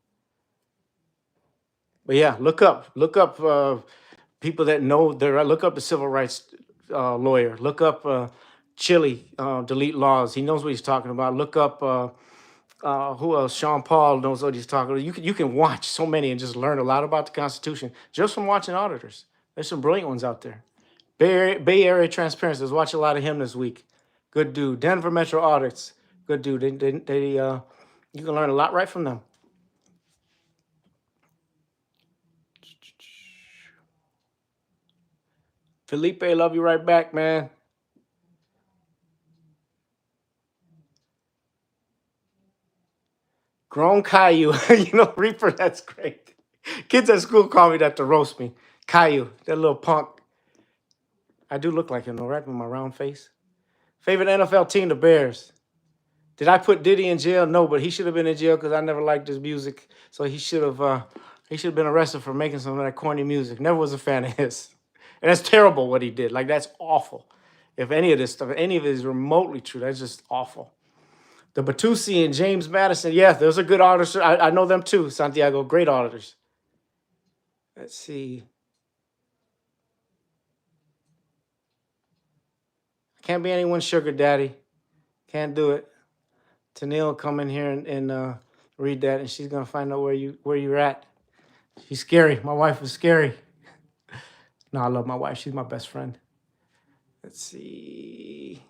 [SPEAKER 1] But yeah, look up people that know their. Look up the civil rights lawyer. Look up Chile, delete laws. He knows what he's talking about. Look up who else? Sean Paul knows what he's talking about. You can watch so many and just learn a lot about the Constitution just from watching auditors. There's some brilliant ones out there. Bay Area Transparency. Let's watch a lot of him this week. Good dude. Denver Metro Audits. Good dude. You can learn a lot right from them. Felipe, love you right back, man. Grown Caillou. Reaper, that's great. Kids at school call me that to roast me. Caillou, that little punk. I do look like him, though, right? With my round face. Favorite NFL team, the Bears. Did I put Diddy in jail? No, but he should have been in jail because I never liked his music. So he should have been arrested for making some of that corny music. Never was a fan of his. And that's terrible what he did. Like, that's awful. If any of this stuff, any of it is remotely true, that's just awful. The Batusi and James Madison, yeah, those are good auditors. I know them too, Santiago. Great auditors. Let's see. Can't be anyone's sugar daddy. Can't do it. Tennille come in here and read that, and she's gonna find out where you're at. She's scary. My wife is scary. No, I love my wife. She's my best friend. Let's see.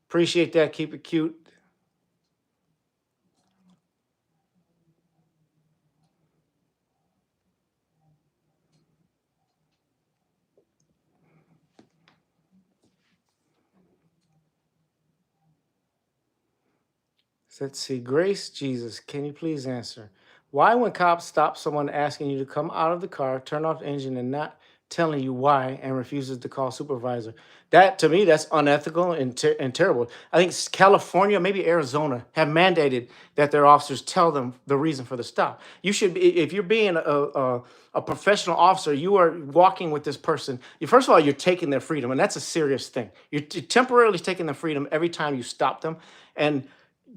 [SPEAKER 1] Appreciate that. Keep it cute. Let's see. Grace Jesus, can you please answer? Why, when cops stop someone asking you to come out of the car, turn off the engine, and not telling you why, and refuses to call supervisor? That, to me, that's unethical and terrible. I think California, maybe Arizona, have mandated that their officers tell them the reason for the stop. You should be, if you're being a professional officer, you are walking with this person. First of all, you're taking their freedom, and that's a serious thing. You're temporarily taking their freedom every time you stop them, and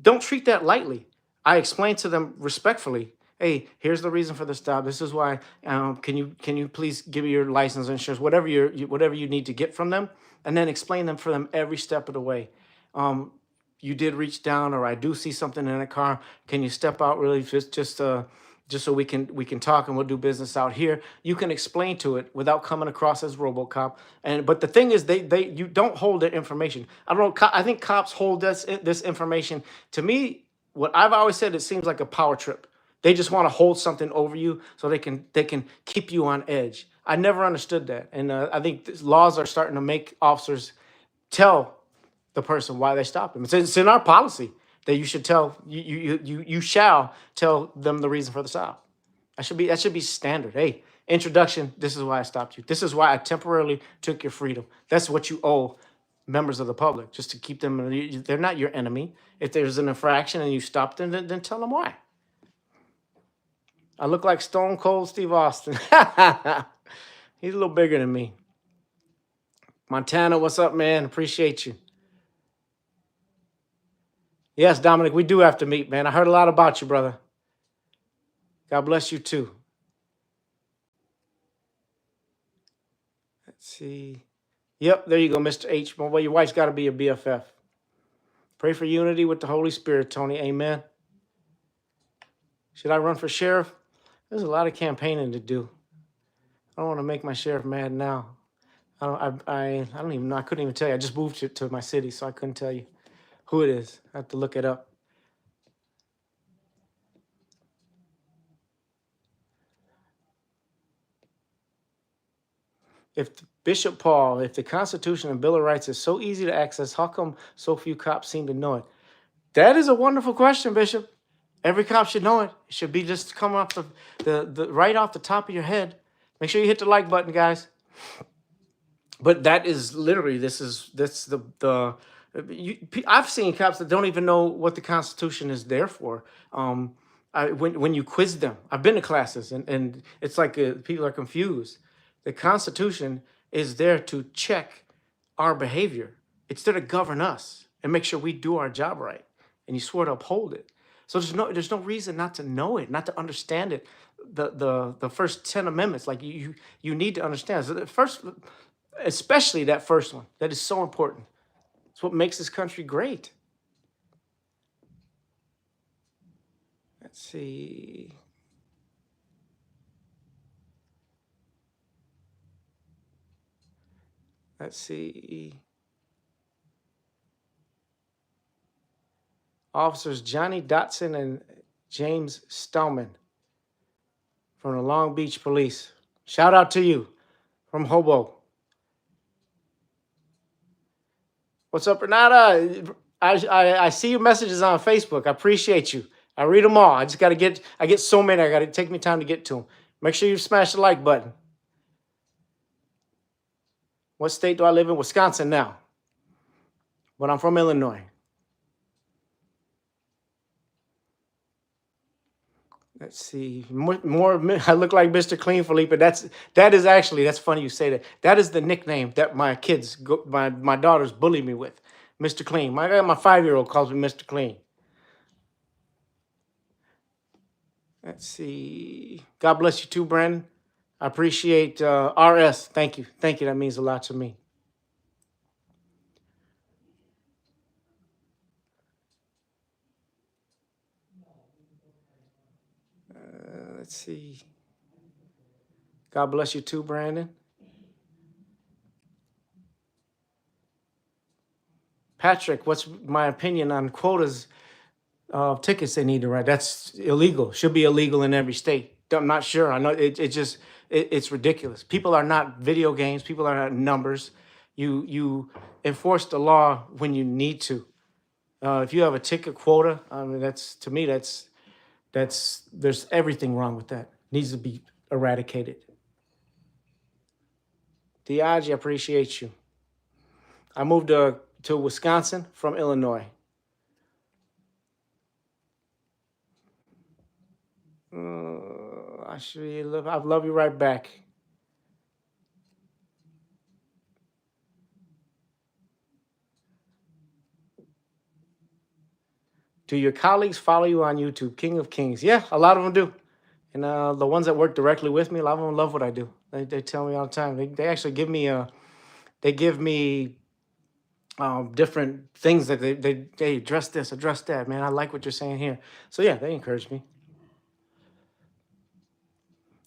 [SPEAKER 1] don't treat that lightly. I explained to them respectfully, hey, here's the reason for the stop. This is why. Can you please give me your license, insurance, whatever whatever you need to get from them, and then explain them for them every step of the way. You did reach down, or I do see something in the car. Can you step out really just so we can talk and we'll do business out here. You can explain to it without coming across as RoboCop. But the thing is, you don't hold their information. I don't know. I think cops hold this information. To me, what I've always said, it seems like a power trip. They just want to hold something over you so they can keep you on edge. I never understood that, and I think laws are starting to make officers tell the person why they stopped them. It's in our policy that you should tell you shall tell them the reason for the stop. That should be standard. Hey, introduction. This is why I stopped you. This is why I temporarily took your freedom. That's what you owe members of the public, just to keep them. They're not your enemy. If there's an infraction and you stop them, then tell them why. I look like Stone Cold Steve Austin. He's a little bigger than me. Montana, what's up, man? Appreciate you. Yes, Dominic, we do have to meet, man. I heard a lot about you, brother. God bless you, too. Let's see. Yep, there you go, Mr. H. Well, your wife's got to be a BFF. Pray for unity with the Holy Spirit, Tony. Amen. Should I run for sheriff? There's a lot of campaigning to do. I don't want to make my sheriff mad now. I don't even know. I couldn't even tell you. I just moved to my city, so I couldn't tell you who it is. I have to look it up. If Bishop Paul, if the Constitution and Bill of Rights is so easy to access, how come so few cops seem to know it? That is a wonderful question, Bishop. Every cop should know it. It should be just coming off the right off the top of your head. Make sure you hit the like button, guys. But that is literally I've seen cops that don't even know what the Constitution is there for. When you quiz them, I've been to classes and it's like people are confused. The Constitution is there to check our behavior. It's there to govern us and make sure we do our job right. And you swore to uphold it. So there's no reason not to know it, not to understand it. The first 10 amendments, like you need to understand. So the first, especially that first one, that is so important. It's what makes this country great. Let's see. Let's see. Officers Johnny Dotson and James Stallman from the Long Beach Police. Shout out to you from Hobo. What's up, Renata? I see your messages on Facebook. I appreciate you. I read them all. I get so many. I got to take me time to get to them. Make sure you smash the like button. What state do I live in? Wisconsin now. But I'm from Illinois. Let's see. More I look like Mr. Clean Felipe. That's funny you say that. That is the nickname that my kids, my daughters bully me with. Mr. Clean. My 5-year-old calls me Mr. Clean. Let's see. God bless you too, Brandon. I appreciate RS. Thank you. Thank you. That means a lot to me. Let's see. God bless you too, Brandon. Patrick, what's my opinion on quotas of tickets they need to write? That's illegal. Should be illegal in every state. I'm not sure. I know it's ridiculous. People are not video games. People are not numbers. You enforce the law when you need to. If you have a ticket quota, I mean, to me that's there's everything wrong with that. Needs to be eradicated. Diage, I appreciate you. I moved to Wisconsin from Illinois. I love you right back. Do your colleagues follow you on YouTube? King of Kings. Yeah, a lot of them do. And the ones that work directly with me, a lot of them love what I do. They tell me all the time. They actually give me different things that they address this, address that. Man, I like what you're saying here. So yeah, they encourage me.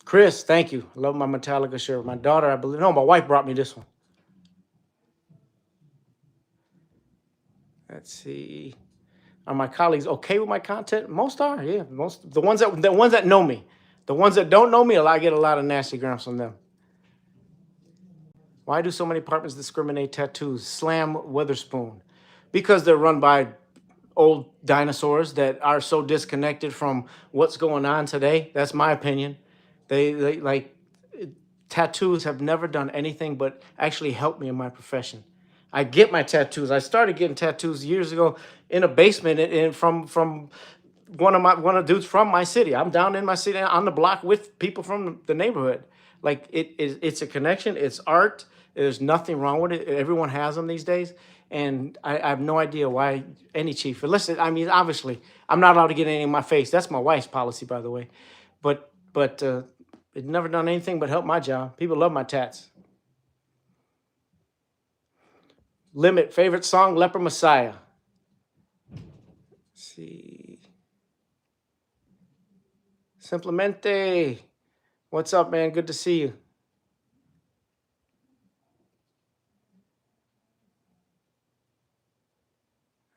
[SPEAKER 1] Chris, thank you. I love my Metallica shirt. My daughter, I believe, no, my wife brought me this one. Let's see. Are my colleagues okay with my content? Most are, yeah. Most the ones that know me. The ones that don't know me, I get a lot of nasty grams from them. Why do so many departments discriminate tattoos? Slam Witherspoon. Because they're run by old dinosaurs that are so disconnected from what's going on today. That's my opinion. They like tattoos have never done anything but actually help me in my profession. I get my tattoos. I started getting tattoos years ago in a basement and from one of the dudes from my city. I'm down in my city on the block with people from the neighborhood. Like it's a connection. It's art. There's nothing wrong with it. Everyone has them these days. And I have no idea why any chief, unless, I mean, obviously, I'm not allowed to get any in my face. That's my wife's policy, by the way. But it's never done anything but help my job. People love my tats. Limit, favorite song, Leper Messiah. Let's see. Simplemente. What's up, man? Good to see you.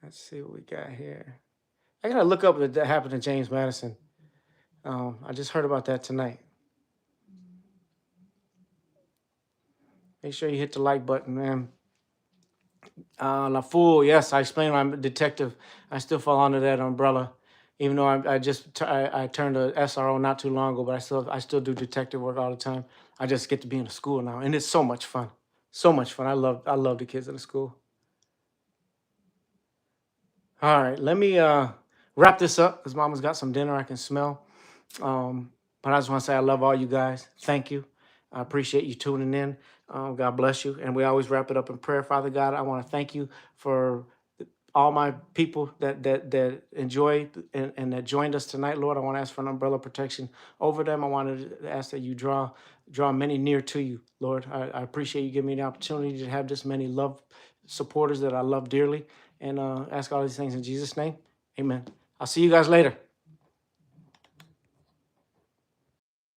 [SPEAKER 1] Let's see what we got here. I gotta look up what that happened to James Madison. I just heard about that tonight. Make sure you hit the like button, man. La Fool, yes, I explained I'm a detective. I still fall under that umbrella, even though I turned a SRO not too long ago, but I still do detective work all the time. I just get to be in a school now, and it's so much fun. So much fun. I love the kids in the school. All right, let me wrap this up because Mama's got some dinner I can smell. But I just want to say I love all you guys. Thank you. I appreciate you tuning in. God bless you. And we always wrap it up in prayer. Father God, I want to thank you for all my people that enjoyed and that joined us tonight. Lord, I want to ask for an umbrella protection over them. I want to ask that you draw many near to you, Lord. I appreciate you giving me the opportunity to have this many love supporters that I love dearly. And ask all these things in Jesus' name. Amen. I'll see you guys later.